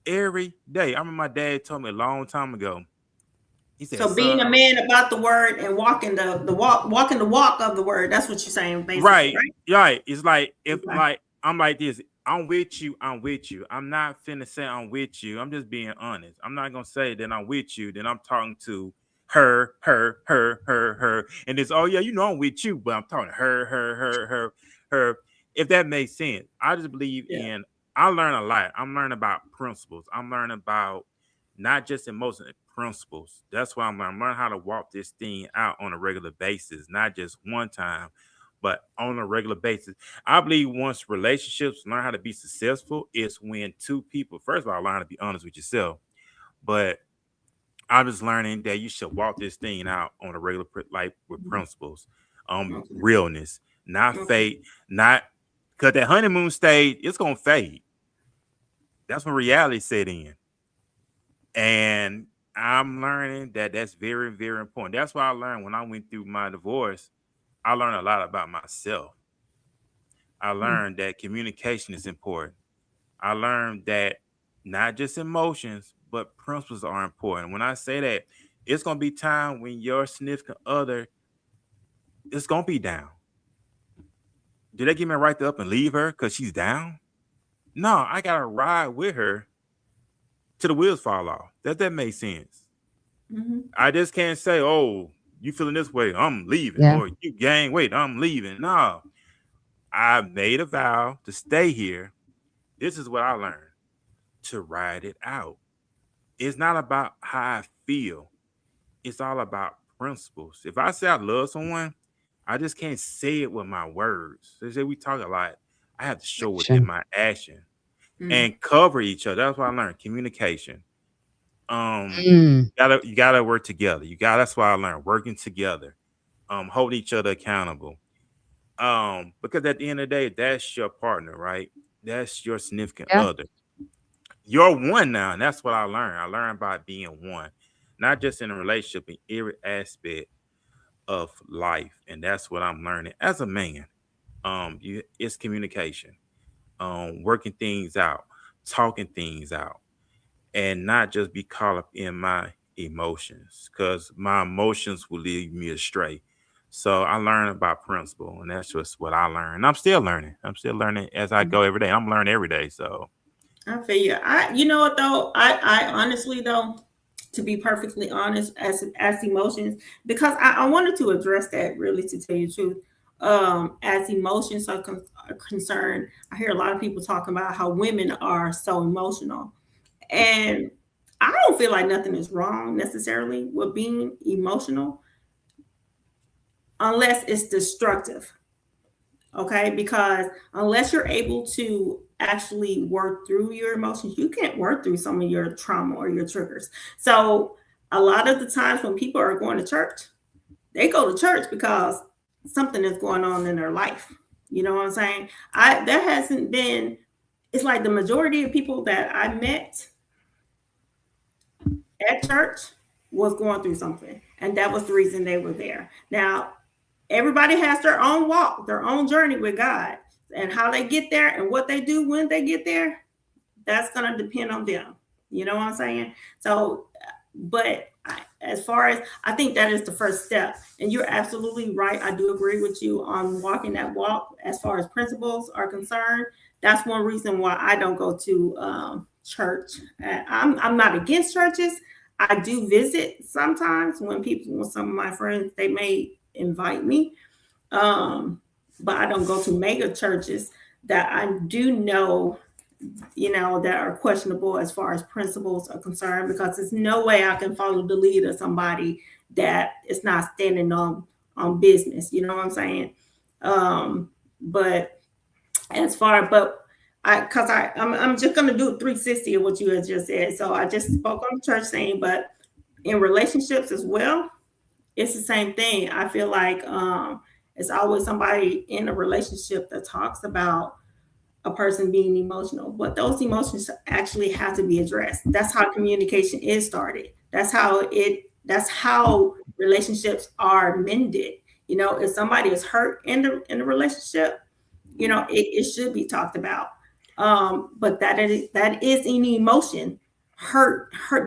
every day. I remember my dad told me a long time ago. He said, So being a son, man about the word and walking the walk of the word. That's what you're saying, basically, right, right? right. It's like if Okay. like I'm like this. I'm with you. I'm with you. I'm not finna say I'm with you. I'm just being honest. I'm not gonna say that I'm with you. Then I'm talking to her, and it's oh yeah, you know I'm with you, but I'm talking to her. If that makes sense, I just believe Yeah. in. I learn a lot. I'm learning about principles. I'm learning about not just emotions, principles. That's why I'm learning. I'm learning how to walk this thing out on a regular basis, not just one time but on a regular basis. I believe once relationships learn how to be successful, it's when two people, first of all, learn how to be honest with yourself. But I'm just learning that you should walk this thing out on a regular, like with Mhm. principles, Okay. realness, not Okay. fate, not because that honeymoon stage, it's gonna fade. That's when reality set in, and I'm learning that that's very, very important. That's why I learned when I went through my divorce. I learned a lot about myself. I Mm. learned that communication is important. I learned that not just emotions, but principles are important. When I say that, it's gonna be time when your significant other is gonna be down. Did they give me a right to up and leave her because she's down? No, I gotta ride with her till the wheels fall off. Does that make sense? Mhm. I just can't say, "Oh, you feeling this way? I'm leaving," Yeah. or "You gain weight? I'm leaving." No, I made a vow to stay here. This is what I learned to ride it out. It's not about how I feel. It's all about principles. If I say I love someone, I just can't say it with my words. They say we talk a lot. I have to show it in Action. my action Mm. and cover each other. That's what I learned. Communication. Mm. You gotta work together. That's why I learned working together. Holding each other accountable. Because at the end of the day, that's your partner, right? That's your significant Yeah. other. You're one now, and that's what I learned. I learned by being one. not just in a relationship, in every aspect of life. And that's what I'm learning as a man. It's communication, working things out, talking things out, and not just be caught up in my emotions, because my emotions will lead me astray. So I learn about principle, and that's just what I learned. I'm still learning. I'm still learning as I go every day. I'm learning every day. So I feel you. You know what though? I honestly though, to be perfectly honest, as emotions, because I wanted to address that really, to tell you the truth. As emotions are concerned, I hear a lot of people talking about how women are so emotional, and I don't feel like nothing is wrong necessarily with being emotional, unless it's destructive. Okay, because unless you're able to actually work through your emotions, you can't work through some of your trauma or your triggers. So a lot of the times when people are going to church, they go to church because something is going on in their life. You know what I'm saying? I There hasn't been, it's like the majority of people that I met at church was going through something, and that was the reason they were there. Now, everybody has their own walk, their own journey with God, and how they get there and what they do when they get there, that's going to depend on them. You know what I'm saying? So, but as far as, I think that is the first step. And you're absolutely right. I do agree with you on walking that walk as far as principles are concerned. That's one reason why I don't go to church. I'm not against churches. I do visit sometimes when some of my friends, they may invite me. Um, but I don't go to mega churches that I do know, that are questionable as far as principles are concerned, because there's no way I can follow the lead of somebody that is not standing on business. You know what I'm saying? But as far, but I'm just gonna do 360 of what you had just said. So I just spoke on the church thing, but in relationships as well, it's the same thing. I feel like it's always somebody in a relationship that talks about a person being emotional, but those emotions actually have to be addressed. That's how communication is started. That's how relationships are mended. If somebody is hurt in the relationship, it should be talked about. But that is an emotion.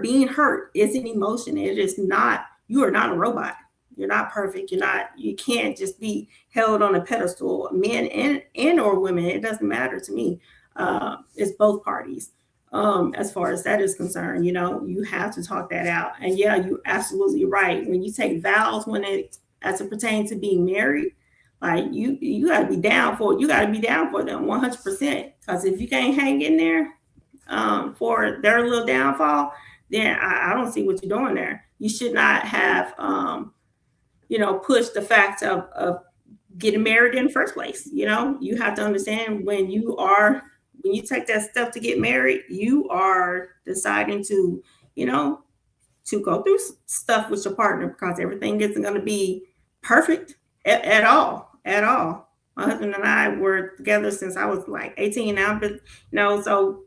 Being hurt is an emotion. It is not, you are not a robot. You're not perfect. You can't just be held on a pedestal, men and or women. It doesn't matter to me. It's both parties. As far as that is concerned, you have to talk that out. And yeah, you're absolutely right. When you take vows, as it pertains to being married, like you got to be down for it. You got to be down for them 100%. Because if you can't hang in there for their little downfall, then I don't see what you're doing there. You should not have pushed the fact of getting married in the first place. You have to understand, when you take that step to get married, you are deciding you know to go through stuff with your partner, because everything isn't going to be perfect at all. At all. My husband and I were together since I was like 18 now, but so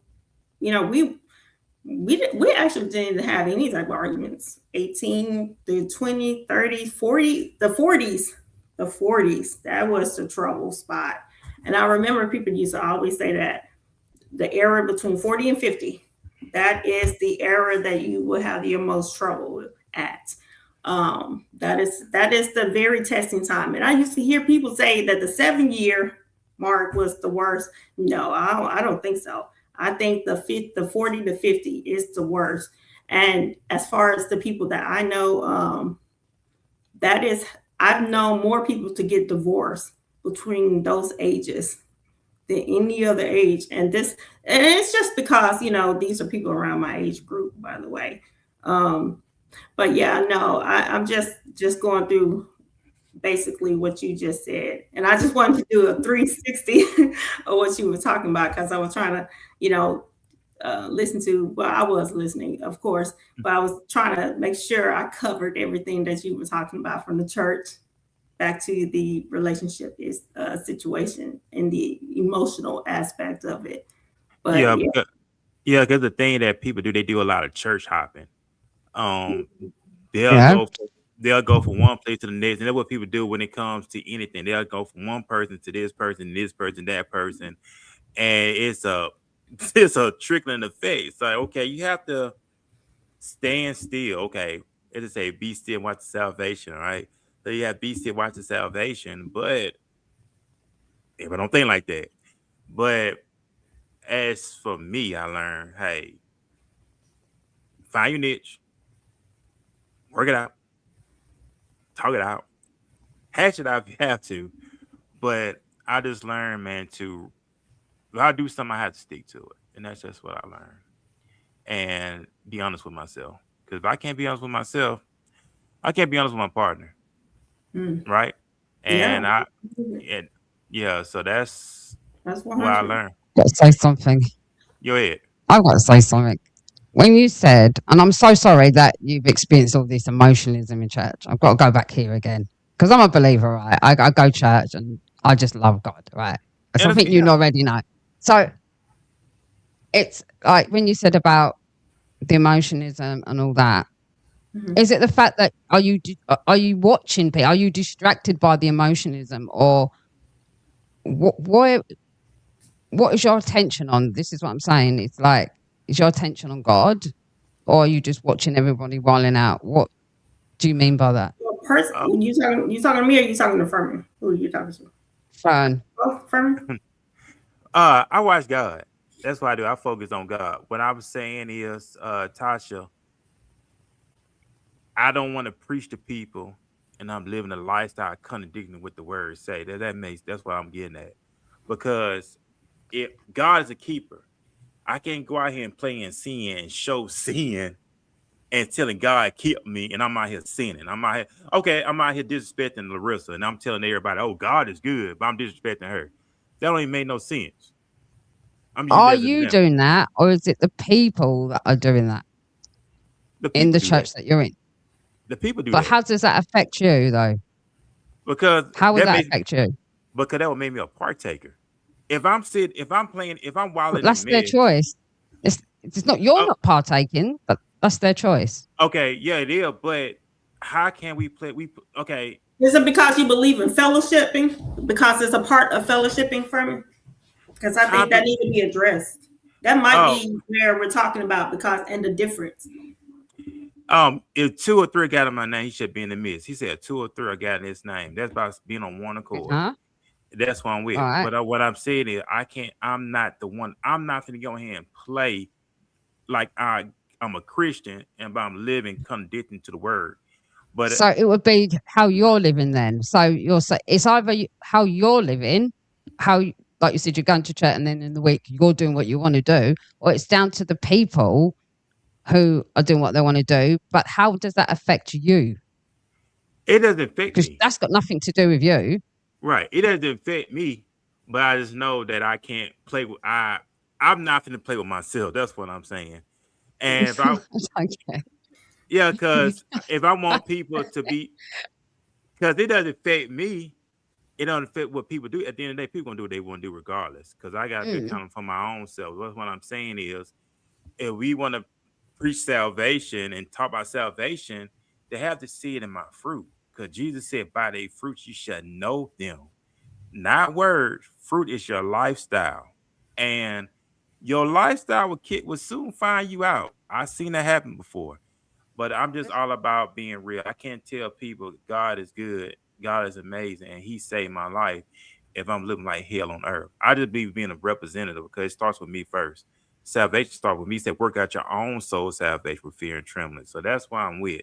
we actually didn't have any type of arguments. 18 to 20, 30, 40, the 40s, that was the trouble spot. And I remember people used to always say that the era between 40 and 50, that is the era that you will have your most trouble at. That is the very testing time. And I used to hear people say that the 7 year mark was the worst. No, I don't think so. I think the 40 to 50 is the worst. And as far as the people that I know, that is, I've known more people to get divorced between those ages than any other age. And it's just because, these are people around my age group, by the way. Um, but yeah, no, I'm just going through basically what you just said. And I just wanted to do a 360 of what you were talking about, because I was trying to, listen to, well, I was listening, of course, but I was trying to make sure I covered everything that you were talking about, from the church back to the relationship situation and the emotional aspect of it. But yeah, yeah. because the thing that people do, they do a lot of church hopping. Um, They'll Yeah. go they'll go from one place to the next, and that's what people do when it comes to anything. They'll go from one person to this person, that person, and it's a it's a trickling effect. It's like, okay, you have to stand still. Okay, it just say be still, watch the salvation. All right, so you have be still, watch the salvation. But if I don't think like that, but as for me, I learned, hey, find your niche, work it out, talk it out, hash it out if you have to. But I just learned, man, to if I do something, I have to stick to it, and that's just what I learned. And be honest with myself, because if I can't be honest with myself, I can't be honest with my partner, Mm. right? Yeah, And and yeah, so that's that's what I 100. learned. Got to say something. Go ahead. I've got to say something. When you said, and I'm so sorry that you've experienced all this emotionalism in church. I've got to go back here again because I'm a believer, right? I go church and I just love God, right? That's And something you yeah, already know. So it's like when you said about the emotionalism and all that. Mhm. Is it the fact that are you watching people? Are you distracted by the emotionalism, or why? What is your attention on? This is what I'm saying. It's like, is your attention on God, or are you just watching everybody rolling out? What do you mean by that? Well, person, uh, when you talking to me, or you talking to Furman? Who are you talking to? Fern. Oh, Furman. I watch God. That's what I do. I focus on God. What I was saying is, Tasha, I don't want to preach to people, and I'm living a lifestyle contradicting what the words say. That's what I'm getting at, because if God is a keeper, I can't go out here and play in sin and show sin and telling God keep me, and I'm out here sinning. I'm out here disrespecting Larissa, and I'm telling everybody, oh, God is good, but I'm disrespecting her. That don't even make no sense. I'm using Are that as an you example. doing that, or is it the people that are doing that The in people the do that. church that you're in? The people do But that how does that affect you, though? because How would that that makes affect you? because that would make me a partaker. If I'm But wilding in the that's their mess. choice. It's not you're Oh, not partaking, but that's their choice. okay, yeah, it is. But how can we play? Okay. Is it because you believe in fellowshipping? Because it's a part of fellowshipping, Furman? Because I I think that be, needs to be addressed. That might oh be where we're talking about because and the difference. if two or three got in my name, he should be in the midst. He said two or three are got in his name. That's about being on one accord. Huh? That's what I'm All with. right. But what I'm saying is, I can't. I'm not the one. I'm not going to go ahead and play like I'm a Christian and I'm living contradicting to the word. But So it would be how you're living then. So it's either how you're living, like you said, you're going to church and then in the week you're doing what you want to do, or it's down to the people who are doing what they want to do. But how does that affect you? it doesn't affect Because me. that's got nothing to do with you. Right. It doesn't affect me, but I just know that I can't play with I'm not gonna play with myself. That's what I'm saying. And if I Okay. yeah, because if I want people to be because it doesn't affect me, it don't affect what people do. At the end of the day, people gonna do what they want to do regardless. Because I gotta be Mm. accountable for my own self. What I'm saying is if we want to preach salvation and talk about salvation, they have to see it in my fruit. Because Jesus said, by their fruits you shall know them. Not words. Fruit is your lifestyle. And your lifestyle will soon find you out. I've seen that happen before. But I'm just all about being real. I can't tell people God is good, God is amazing, and He saved my life if I'm living like hell on earth. I just be being a representative because it starts with me first. Salvation starts with me. He said, work out your own soul salvation with fear and trembling. So that's why I'm with.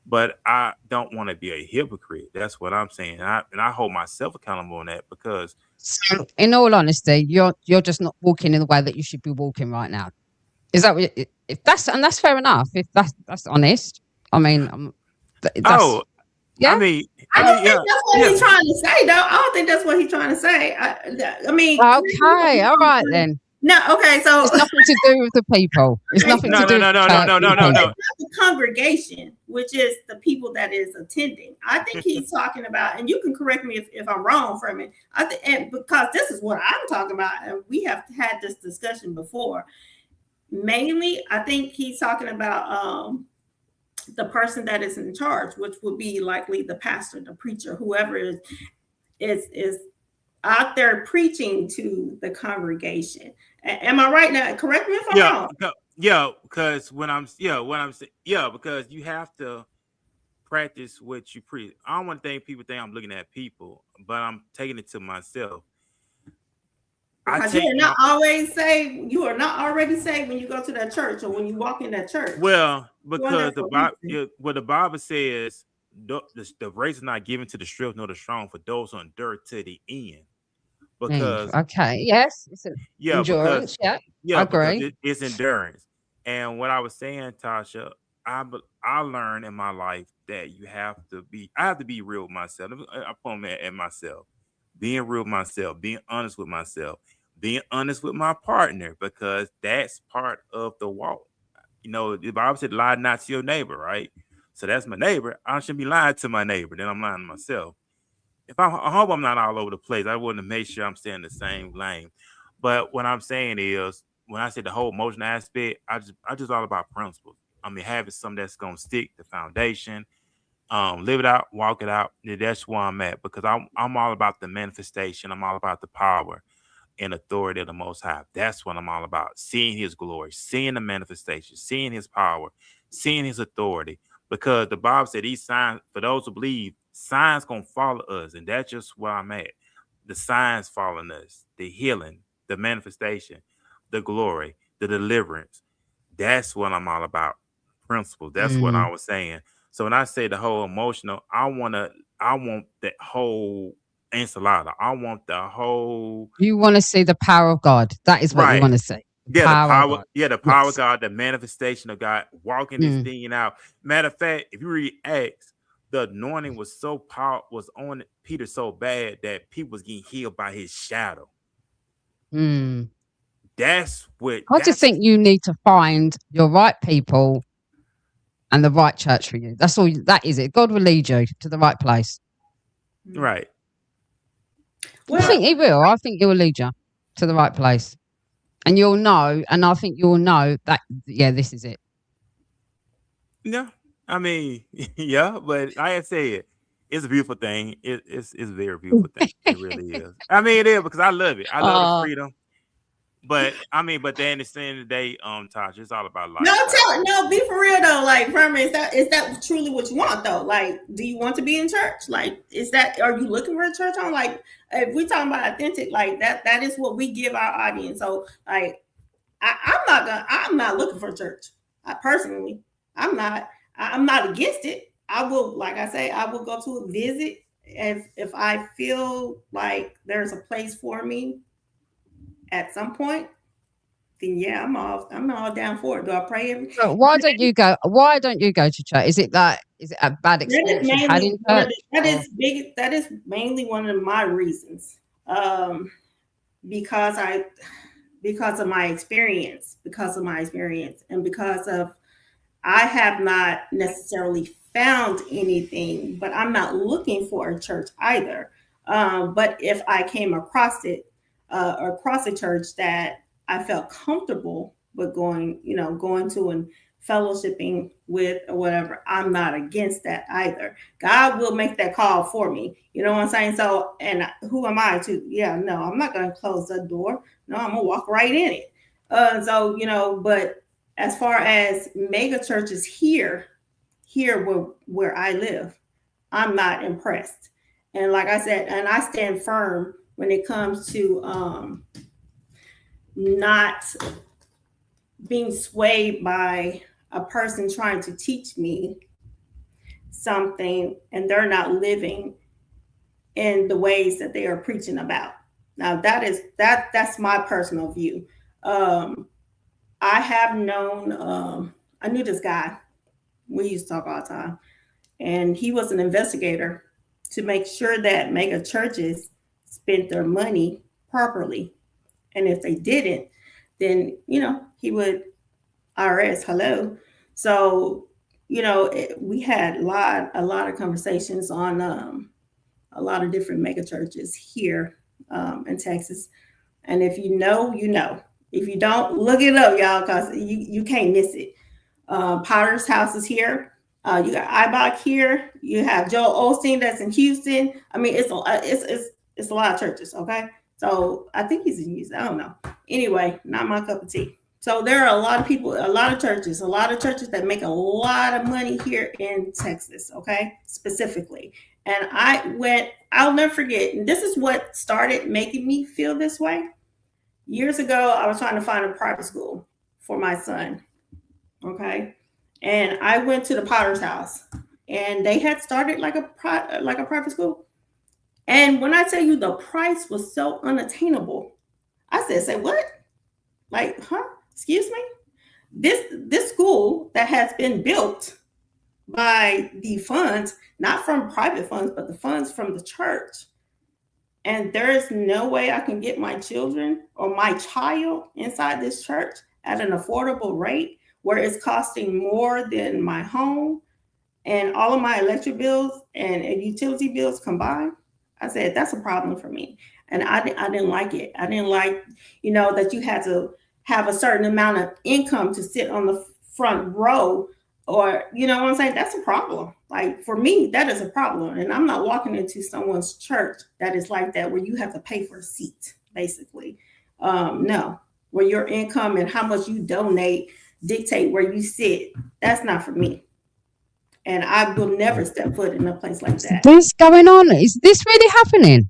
But I don't want to be a hypocrite. That's what I'm saying. And I hold myself accountable on that because So, in all honesty, you're just not walking in the way that you should be walking right now. Is that what if that's fair enough? If that's honest, I mean, that's oh, I yeah. mean, I don't think yeah, that's what yeah. he's trying to say, though. I don't think that's what he's trying to say. I mean, Okay, all right then. no, okay, so It's nothing to do with the people. It's okay, nothing so to No, do no, with no, the no, no, church no, and no, the no, it's no. people. not the congregation, which is the people that is attending. I think he's talking about, and you can correct me if I'm wrong from it. I think, and because this is what I'm talking about, and we have had this discussion before. Mainly, I think he's talking about the person that is in charge, which would be likely the pastor, the preacher, whoever is out there preaching to the congregation. Am I right now? Correct me if I'm Yeah, wrong. yeah, because because you have to practice what you preach. I don't want to think people think I'm looking at people, but I'm taking it to myself. I Because you take are my not always saved. You are not already saved when you go to that church or when you walk in that church. well You're going there because the for a Bible, reason. what the Bible says, the race is not given to the swift nor the strong, for those who endure to the end. Because Okay. Yes. It's an yeah, because endurance. Yeah. I yeah, because agree. it's endurance. And what I was saying, Tasha, I learned in my life that I have to be real with myself. I point at myself, being real with myself, being honest with myself, being honest with my partner, because that's part of the walk. The Bible said, "Lie not to your neighbor," right? So that's my neighbor. I shouldn't be lying to my neighbor. Then I'm lying to myself. I hope I'm not all over the place. I want to make sure I'm staying in the same lane. But what I'm saying is, when I say the whole emotional aspect, I just all about principles. I mean, having something that's gonna stick, the foundation, live it out, walk it out. Yeah, that's where I'm at, because I'm all about the manifestation. I'm all about the power and authority of the Most High. That's what I'm all about. Seeing His glory, seeing the manifestation, seeing His power, seeing His authority. Because the Bible said these signs, for those who believe, signs gonna follow us, and that's just where I'm at. The signs following us, the healing, the manifestation, the glory, the deliverance. That's what I'm all about. Principles. That's what Mm. I was saying. So when I say the whole emotional, I want the whole enchilada. I want the whole You want to see the power of God. That is what you right. want to see. The Yeah, power of God. the power of Yes. God, the manifestation of God, walking this Mm. thing out. Matter of fact, if you read Acts, the anointing was on Peter so bad that people was getting healed by his shadow. Mm. That's what I just think you need to find your right people and the right church for you. That's all. That is it. God will lead you to the right place. right. I Well, But think He will. I think He will lead you to the right place, and you'll know. And I think you'll know that. Yeah, this is it. yeah, I mean, yeah, but like I said, it's a beautiful thing. It's a very beautiful thing. It really is. I mean, it is because I love it. I love the uh, freedom. But I mean, but then at the end of the day, Tasha, it's all about no, lifestyle. no, be for real though. Like, Herman, is that truly what you want though? Like, do you want to be in church? Like, are you looking for a church home? Like, if we talking about authentic, like that is what we give our audience. So, like, I'm not looking for a church. I personally, I'm not. I'm not against it. I will, like I say, I will go to a visit if I feel like there's a place for me at some point. Then yeah, I'm all down for it. Do I pray every? so why don't you go? Why don't you go to church? Is it that? Is it a bad That is experience you've had mainly in church? Or that is mainly one of my reasons. Because because of my experience, and because of I have not necessarily found anything, but I'm not looking for a church either. But if I came across a church that I felt comfortable with going to and fellowshipping with or whatever, I'm not against that either. God will make that call for me. You know what I'm saying? So, and who am I to? Yeah, no, I'm not going to close the door. No, I'm gonna walk right in it. But as far as mega churches here where I live, I'm not impressed. And like I said, and I stand firm when it comes to not being swayed by a person trying to teach me something and they're not living in the ways that they are preaching about. Now that's my personal view. Um, I have known I knew this guy. We used to talk all the time. And he was an investigator to make sure that mega churches spent their money properly. And if they didn't, then he would IRS hello. So we had a lot of conversations on a lot of different mega churches here in Texas. And if you know, you know. If you don't, look it up, y'all, because you can't miss it. Potter's House is here. You got Ibach here. You have Joel Osteen that's in Houston. I mean, it's a lot of churches. Okay, so I think he's in Houston. I don't know. Anyway, not my cup of tea. So there are a lot of people, a lot of churches that make a lot of money here in Texas. Okay, specifically, and I'll never forget. And this is what started making me feel this way. Years ago, I was trying to find a private school for my son. Okay, and I went to the Potter's house, and they had started like a private school. And when I tell you the price was so unattainable, I said, "Say what? Like, huh? Excuse me? This school that has been built by the funds, not from private funds, but the funds from the church, and there is no way I can get my children or my child inside this church at an affordable rate where it's costing more than my home and all of my electric bills and utility bills combined." I said, that's a problem for me. And I didn't like it. I didn't like, that you had to have a certain amount of income to sit on the front row, or, you know what I'm saying? That's a problem. Like, for me, that is a problem. And I'm not walking into someone's church that is like that, where you have to pay for a seat, basically. No, where your income and how much you donate dictate where you sit. That's not for me. And I will never step foot in a place like that. This going on? Is this really happening?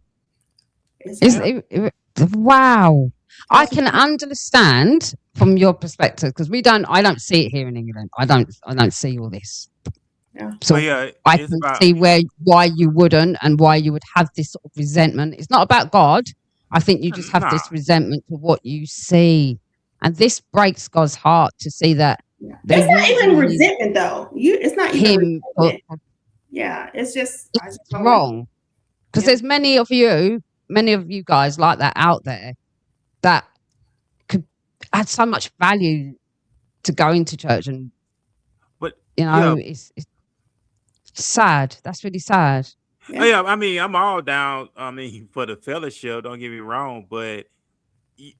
It's Is Yeah. wow. I That's can understand from your perspective, because I don't see it here in England. I don't see all this. yeah. So But yeah, I it's can about see why you wouldn't, and why you would have this sort of resentment. It's not about God. I think you just have nah. this resentment to what you see. And this breaks God's heart to see that Yeah. they're It's not using even resentment though. It's not even him for resentment. Yeah. It's just I just it's don't like wrong. Because it. there's many of you guys like that out there that could add so much value to going to church, and But yeah, it's sad. That's really sad. Yeah. oh Yeah. yeah. I mean, I'm all down. I mean, for the fellowship. Don't get me wrong, but it,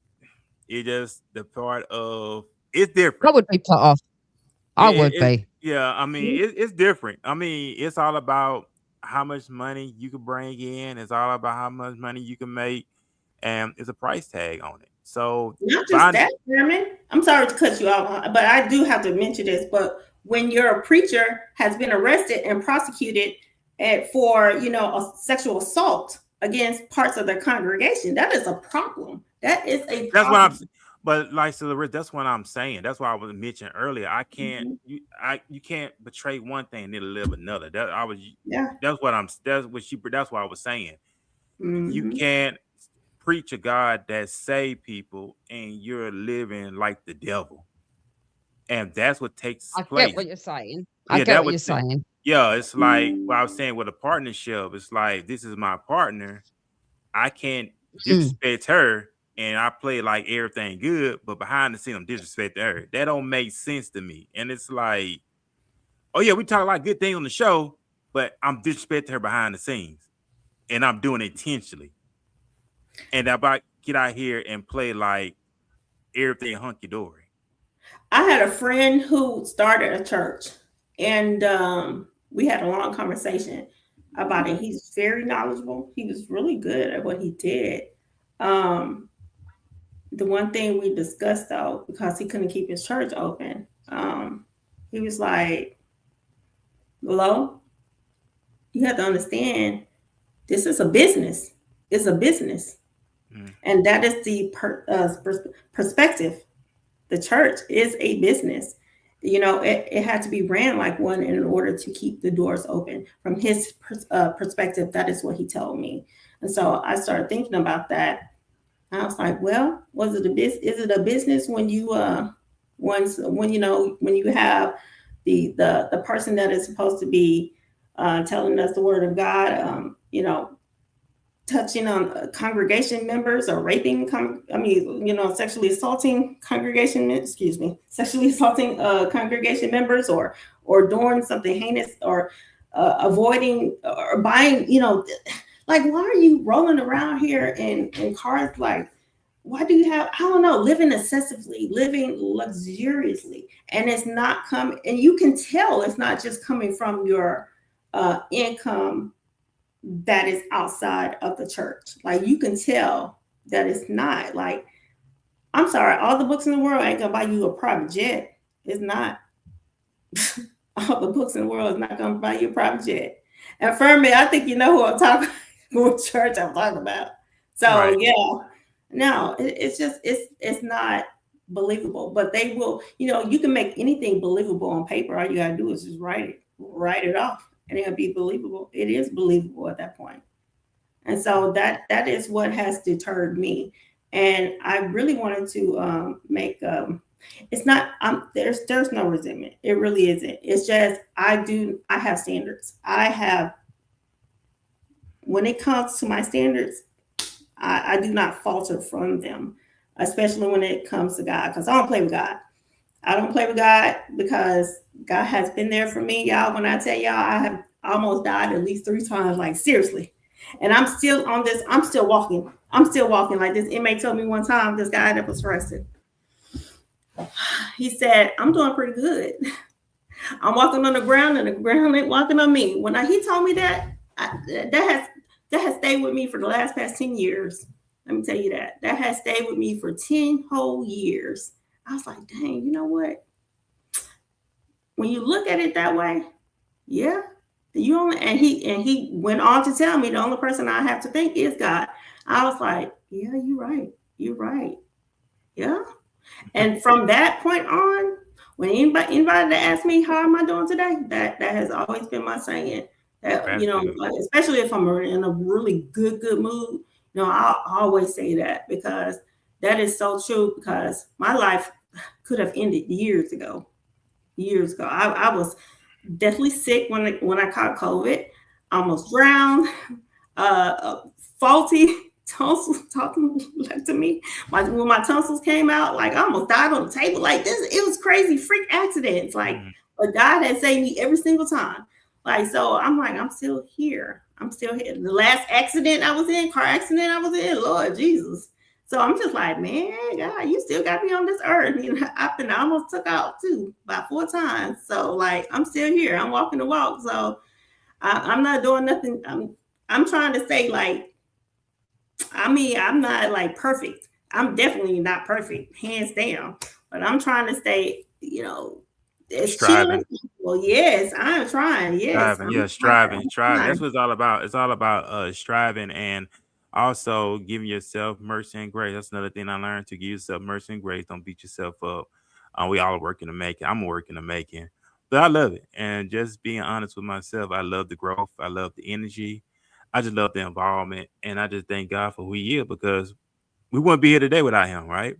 it just the part of it's I different. would be put off. I would be. Yeah. I mean, it's different. I mean, it's all about how much money you can bring in. It's all about how much money you can make, and it's a price tag on it. So, Not but just that, Chairman. I'm sorry to cut you off, but I do have to mention this. But when your preacher has been arrested and prosecuted for, a sexual assault against parts of their congregation, that is a problem. That is a that's what I'm. problem. But like Celebrity, that's what I'm saying. That's why I was mentioning earlier. I can't Mhm. you can't betray one thing and then live another. That I was Yeah. that's what I'm that's what she that's what I was saying. You Hmm. can't preach a God that save people and you're living like the devil. And that's what takes I get place. what you're saying. I Yeah, get that what you're would saying. yeah, it's like what I was saying with a partnership. It's like this is my partner. I can't Mm. disrespect her and I play like everything good, but behind the scene I'm disrespecting her. That don't make sense to me. And it's like, oh yeah, we talk a lot of good things on the show, but I'm disrespecting her behind the scenes. And I'm doing it intentionally. And if I get out here and play like everything hunky dory. I had a friend who started a church, and we had a long conversation about it. He's very knowledgeable. He was really good at what he did. Um, the one thing we discussed, though, because he couldn't keep his church open, he was like, "Lo, you have to understand, this is a business. It's a business, Mm. and that is the perspective. The church is a business. It had to be ran like one in order to keep the doors open. From his perspective, that is what he told me. And so I started thinking about that. I was like, well, was it a business? Is it a business when you when you have the person that is supposed to be telling us the word of God, touching on congregation members, or raping, sexually assaulting sexually assaulting congregation members, or doing something heinous, or avoiding or buying, like, why are you rolling around here in cars like why do you have, I don't know, living excessively, living luxuriously, and it's not coming, and you can tell it's not just coming from your income that is outside of the church. Like you can tell that it's not. Like, I'm sorry, all the books in the world ain't gonna buy you a private jet. It's not. All the books in the world is not gonna buy you a private jet. And for me, I think you know who I'm talking what church I'm talking about. So Right. yeah. No, it's just it's not believable. But they will, you can make anything believable on paper. All you gotta do is just write it off, and it'll be believable. It is believable at that point. And so that is what has deterred me. And I really wanted to make it's not there's no resentment. It really isn't. It's just I have standards. I have, when it comes to my standards, I do not falter from them, especially when it comes to God, because I don't play with God. I don't play with God because God has been there for me, y'all. When I tell y'all, I have almost died at least 3 times, like seriously. And I'm still on this, I'm still walking. I'm still walking. Like this inmate told me one time, this guy that was arrested. He said, I'm doing pretty good. I'm walking on the ground and the ground ain't walking on me. He told me that, that has stayed with me for the past 10 years. Let me tell you that. That has stayed with me for 10 whole years. I was like, dang, you know what? When you look at it that way, yeah. You only, and he went on to tell me the only person I have to thank is God. I was like, yeah, you're right. You're right. Yeah. And from that point on, when anybody that asks me how am I doing today, that has always been my saying. That Gratitude. especially if I'm in a really good mood, I'll always say that, because that is so true. Because my life could have ended years ago. Years ago, I was deathly sick when I caught COVID. Almost drowned. Faulty tonsils talking to me. When my tonsils came out, like I almost died on the table. Like this, it was crazy, freak accidents. Like, but God had saved me every single time. Like, so I'm like, I'm still here. I'm still here. The last car accident I was in, Lord Jesus. So I'm just like, man, God, you still got me on this earth. I've been almost took out too about 4 times. So like, I'm still here. I'm walking the walk. So I'm not doing nothing. I'm trying to say, like, I mean, I'm not like perfect. I'm definitely not perfect, hands down. But I'm trying to stay, as chill as Striving. possible. Yes, I'm trying. Yes, Striving, I'm yeah, striving, trying. striving. That's what it's all about. It's all about striving, and also giving yourself mercy and grace. That's another thing I learned, to give yourself mercy and grace. Don't beat yourself up. We all working to make it. I'm working to make it, but I love it. And just being honest with myself, I love the growth. I love the energy. I just love the involvement, and I just thank God for who He is, because we wouldn't be here today without Him, right?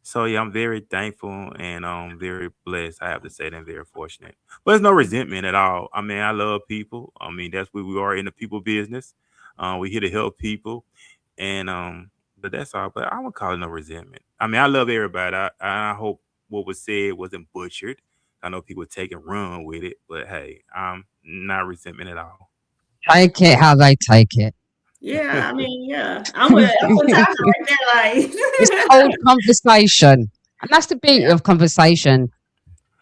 So yeah, I'm very thankful and very blessed. I have to say that I'm very fortunate. But there's no resentment at all. I mean, I love people. I mean, that's what we are, in the people business. We here to help people, and but that's all. But I won't call it no resentment. I mean, I love everybody. I hope what was said wasn't butchered. I know people take and run with it, but hey, not resentment at all. Take it how they take it. Yeah, I mean, yeah. I'm with Tasha right there. It's Like, old conversation. And that's the beauty yeah, of conversation.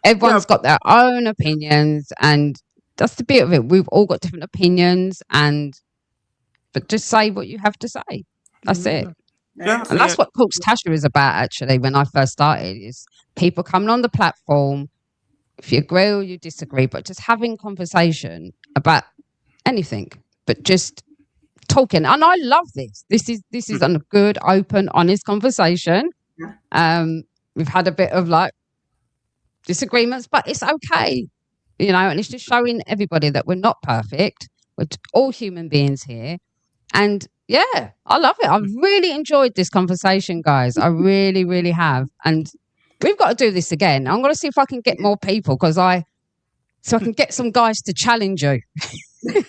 Yeah, Everyone's got their own opinions, and that's the beauty of it. We've all got different opinions, but just say what you have to say. That's mhm, it. yeah, yeah. that's And Yeah. that's what Talks Tasha is about, actually. When I first started, is people coming on the platform, if you agree or you disagree, but just having conversation about anything, but just talking. And I love this. This is a good, open, honest conversation. yeah, We've had a bit of like disagreements, but it's okay, and it's just showing everybody that we're not perfect. We're all human beings here. And yeah, I love it. I've really enjoyed this conversation, guys. I really, really have. And we've got to do this again. I'm going to see if I can get more people, so I can get some guys to challenge you.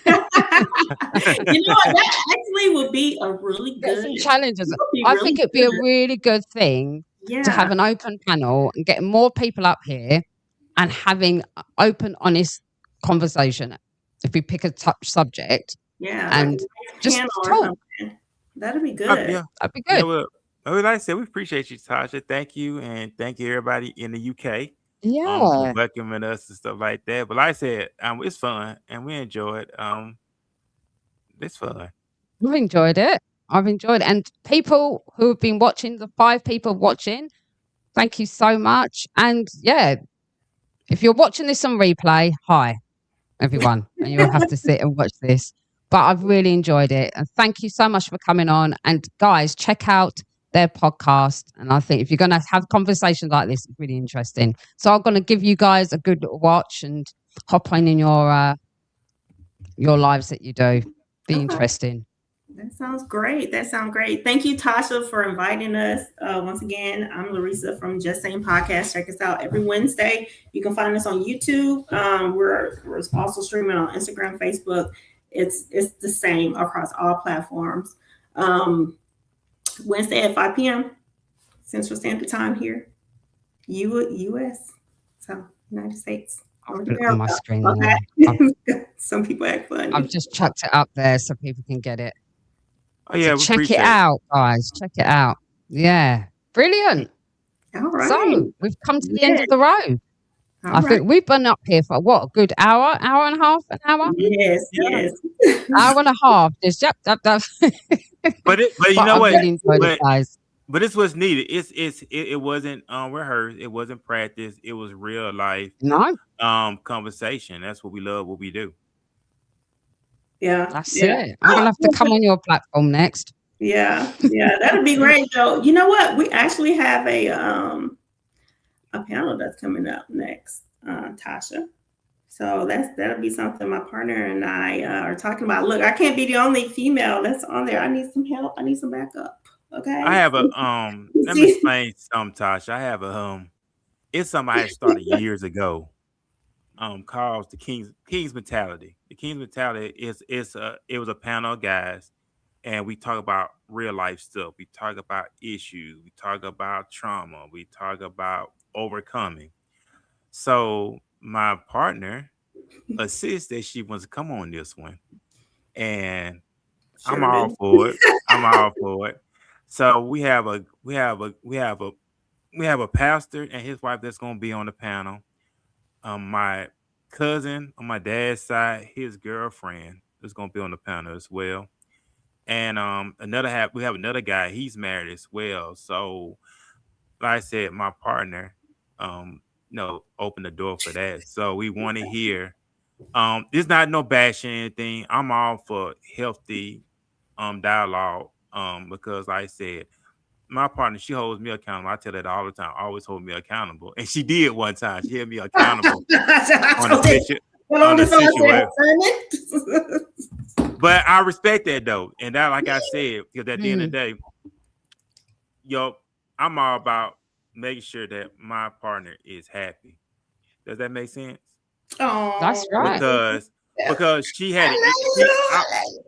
what? That actually would be a really Get good. some It challenges. would be I think really it'd be a good. really good thing to have Yeah, an open panel and get more people up here and having open, honest conversation. If we pick a touch subject yeah, like a and nice just panel or talk, something. That'd be good. Yeah, that'd be yeah. good. Like I said, we appreciate you, Tasha. Thank you, and thank you everybody in the UK for Yeah, welcoming us and stuff like that. But like I said, it's fun and we enjoy it. It's fun. I've enjoyed it. I've enjoyed it. And people who have been watching, the 5 people watching, thank you so much. And yeah, if you're watching this on replay, hi everyone, and you'll have to sit and watch this. But I've really enjoyed it. And thank you so much for coming on. And guys, check out their podcast. And I think if you're going to have conversations like this, it's really interesting. So I'm going to give you guys a good watch and hop on in your lives that you do. Be Okay. interesting. That sounds great. That sounds great. Thank you, Tasha, for inviting us. Once again, I'm Larissa from Just Saying Podcast. Check us out every Wednesday. You can find us on YouTube. We're also streaming on Instagram, Facebook. It's the same across all platforms. Wednesday at 5 p.m. Central Standard Time here, U.S. So United States. I'll put it on my screen now. Okay. Some people act funny. I've just chucked it up there so people can get it. Oh yeah, So check it out, guys. Check it out. Yeah, brilliant. All right. So we've come to the end of the road. I think we've been up here for what, a good hour and a half, an hour? Yes. Hour and a half. There's but you know what? Really enjoyed it, guys. But this was needed. It wasn't rehearsed. It wasn't practice. It was real life. Conversation. That's what we love. What we do. Yeah, that's it. I'm gonna have to come on your platform next. Yeah, that'd be great. Though, you know what? We actually have a panel that's coming up next, Tasha. So that'll be something my partner and I are talking about. Look, I can't be the only female that's on there. I need some help. I need some backup. Okay. I have a let me explain something, Tasha. I have a it's something I started years ago. Called the King's Mentality. The King's Mentality it was a panel of guys, and we talk about real life stuff. We talk about issues. We talk about trauma. We talk about overcoming. So my partner assists that she wants to come on this one, and I'm all for it. I'm all for it. So we have a pastor and his wife that's going to be on the panel. My cousin on my dad's side, his girlfriend is going to be on the panel as well. And we have another guy, he's married as well. So like I said, my partner opened the door for that. So we want to hear there's not no bashing anything. I'm all for healthy dialogue because like I said, my partner, she holds me accountable. I tell her that all the time. Always hold me accountable. And she did one time. She held me accountable on the situation. But I respect that though. And that, like I said, because at the end of the day, I'm all about making sure that my partner is happy. Does that make sense? Oh, that's right. Because she had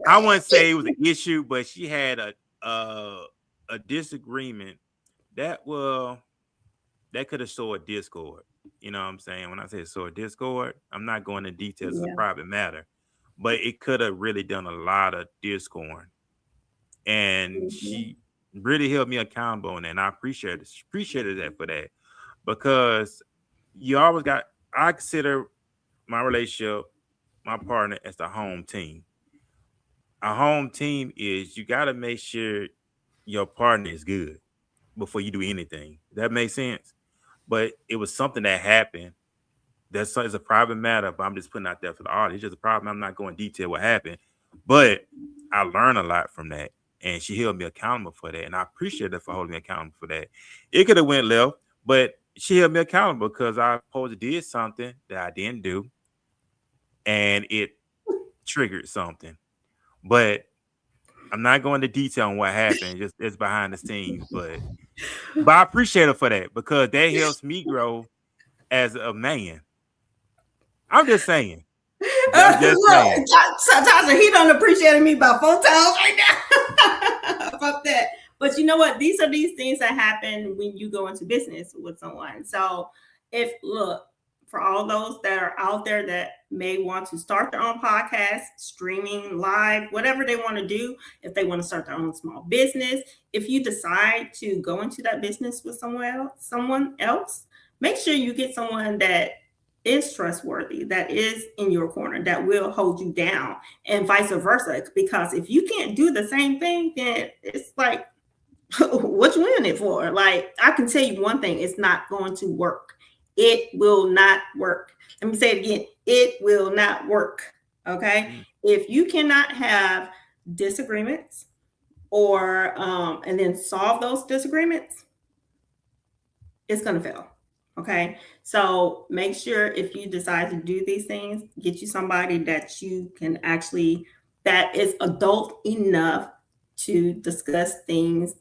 I wouldn't say it was an issue, but she had a disagreement that could have sowed discord. You know what I'm saying? When I say sowed discord, I'm not going into details of a private matter, but it could have really done a lot of discord. And she really held me accountable, and I appreciated that for that, because I consider my relationship, my partner, as the home team. A home team is you got to make sure your partner is good before you do anything. That makes sense. But it was something that happened. It's a private matter, but I'm just putting out there for the audience. It's just a problem. I'm not going to detail what happened, but I learned a lot from that, and she held me accountable for that, and I appreciate her for holding me accountable for that. It could have went left, but she held me accountable because I supposed to did something that I didn't do, and it triggered something. But I'm not going into detail on what happened. It's behind the scenes, but I appreciate her for that because that helps me grow as a man. I'm just saying. Tasha, he don't appreciate me about 4 times right now about that. But you know what? These are these things that happen when you go into business with someone. So for all those that are out there that may want to start their own podcast, streaming live, whatever they want to do, if they want to start their own small business, if you decide to go into that business with someone else, make sure you get someone that is trustworthy, that is in your corner, that will hold you down, and vice versa. Because if you can't do the same thing, then it's like, what you in it for? Like, I can tell you one thing, it's not going to work. It will not work. Let me say it again. It will not work. Okay. If you cannot have disagreements or and then solve those disagreements, it's going to fail. Okay. So make sure if you decide to do these things, get you somebody that you can actually, that is adult enough to discuss things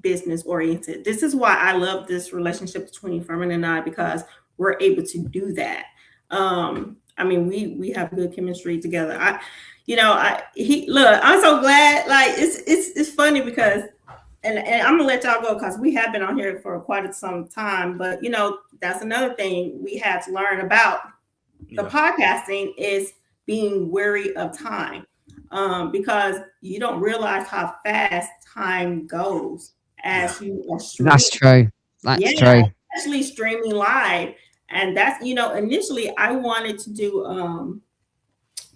business oriented. This is why I love this relationship between Furman and I, because we're able to do that. I mean, we have good chemistry together. I'm so glad. Like, it's funny because, and I'm gonna let y'all go because we have been on here for quite some time. But that's another thing we had to learn about the podcasting is being wary of time, because you don't realize how fast time goes as you are streaming. That's true. That's true. Especially streaming live. And that's, initially I wanted to do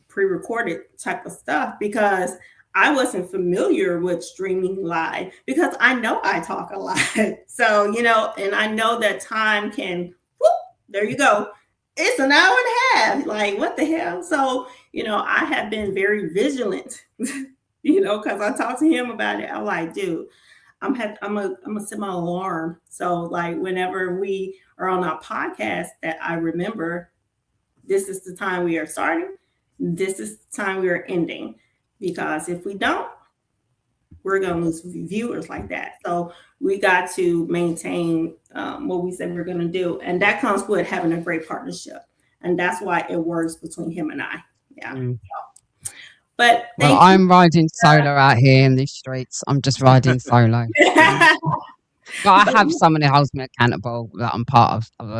pre-recorded type of stuff because I wasn't familiar with streaming live, because I know I talk a lot. So, and I know that time can, whoop, there you go. It's an hour and a half. Like, what the hell? So, I have been very vigilant, because I talked to him about it. I'm like, dude, I'm gonna set my alarm. So like whenever we are on our podcast, that I remember this is the time we are starting. This is the time we are ending. Because if we don't, we're gonna lose viewers like that. So we got to maintain what we said we're gonna do, and that comes with having a great partnership, and that's why it works between him and I. Yeah. But I'm riding solo out here in these streets. I'm just riding solo. But I have someone who holds me accountable, that I'm part of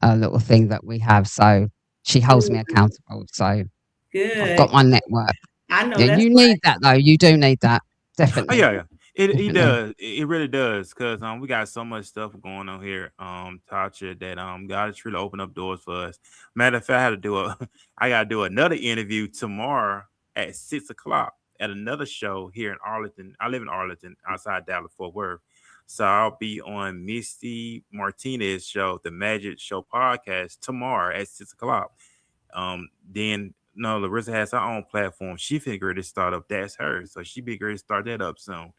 a little thing that we have. So she holds me accountable. So good. I've got my network. I know. Yeah, you need that though. You do need that. Definitely. Oh, yeah. It does. It really does. Because we got so much stuff going on here, Tasha, that God has really opened up doors for us. Matter of fact, I gotta do another interview tomorrow at 6:00 at another show here in Arlington. I live in Arlington, outside Dallas, Fort Worth. So I'll be on Misty Martinez's show, the Magic Show podcast, tomorrow at 6:00. Then Larissa has her own platform. She figured to start up. That's hers. So she be great to start that up soon.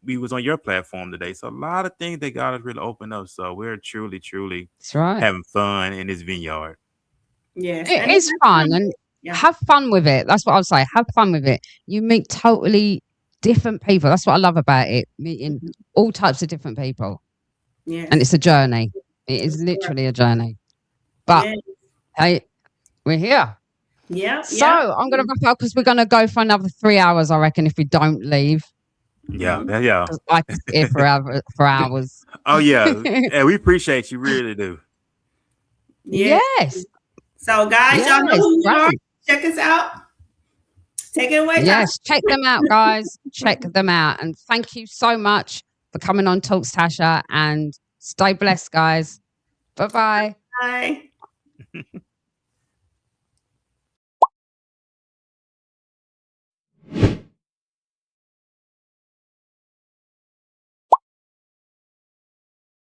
We was on your platform today. So a lot of things that God has really opened up. So we're truly, truly having fun in this vineyard. Yes. It is fun, and have fun with it. That's what I'll say. Have fun with it. You meet totally different people. That's what I love about it. Meeting all types of different people. Yes. And it's a journey. It is literally a journey. But hey, we're here. Yeah. So I'm going to wrap up because we're going to go for another 3 hours, I reckon, if we don't leave. Yeah. I could stay for hours. Oh, yeah. Yeah, we appreciate you. Really do. Yes. So, guys, y'all know who you are. Check us out. Take it away. Yes, check them out, guys. Check them out. And thank you so much for coming on Talks, Tasha. And stay blessed, guys. Bye-bye. Bye.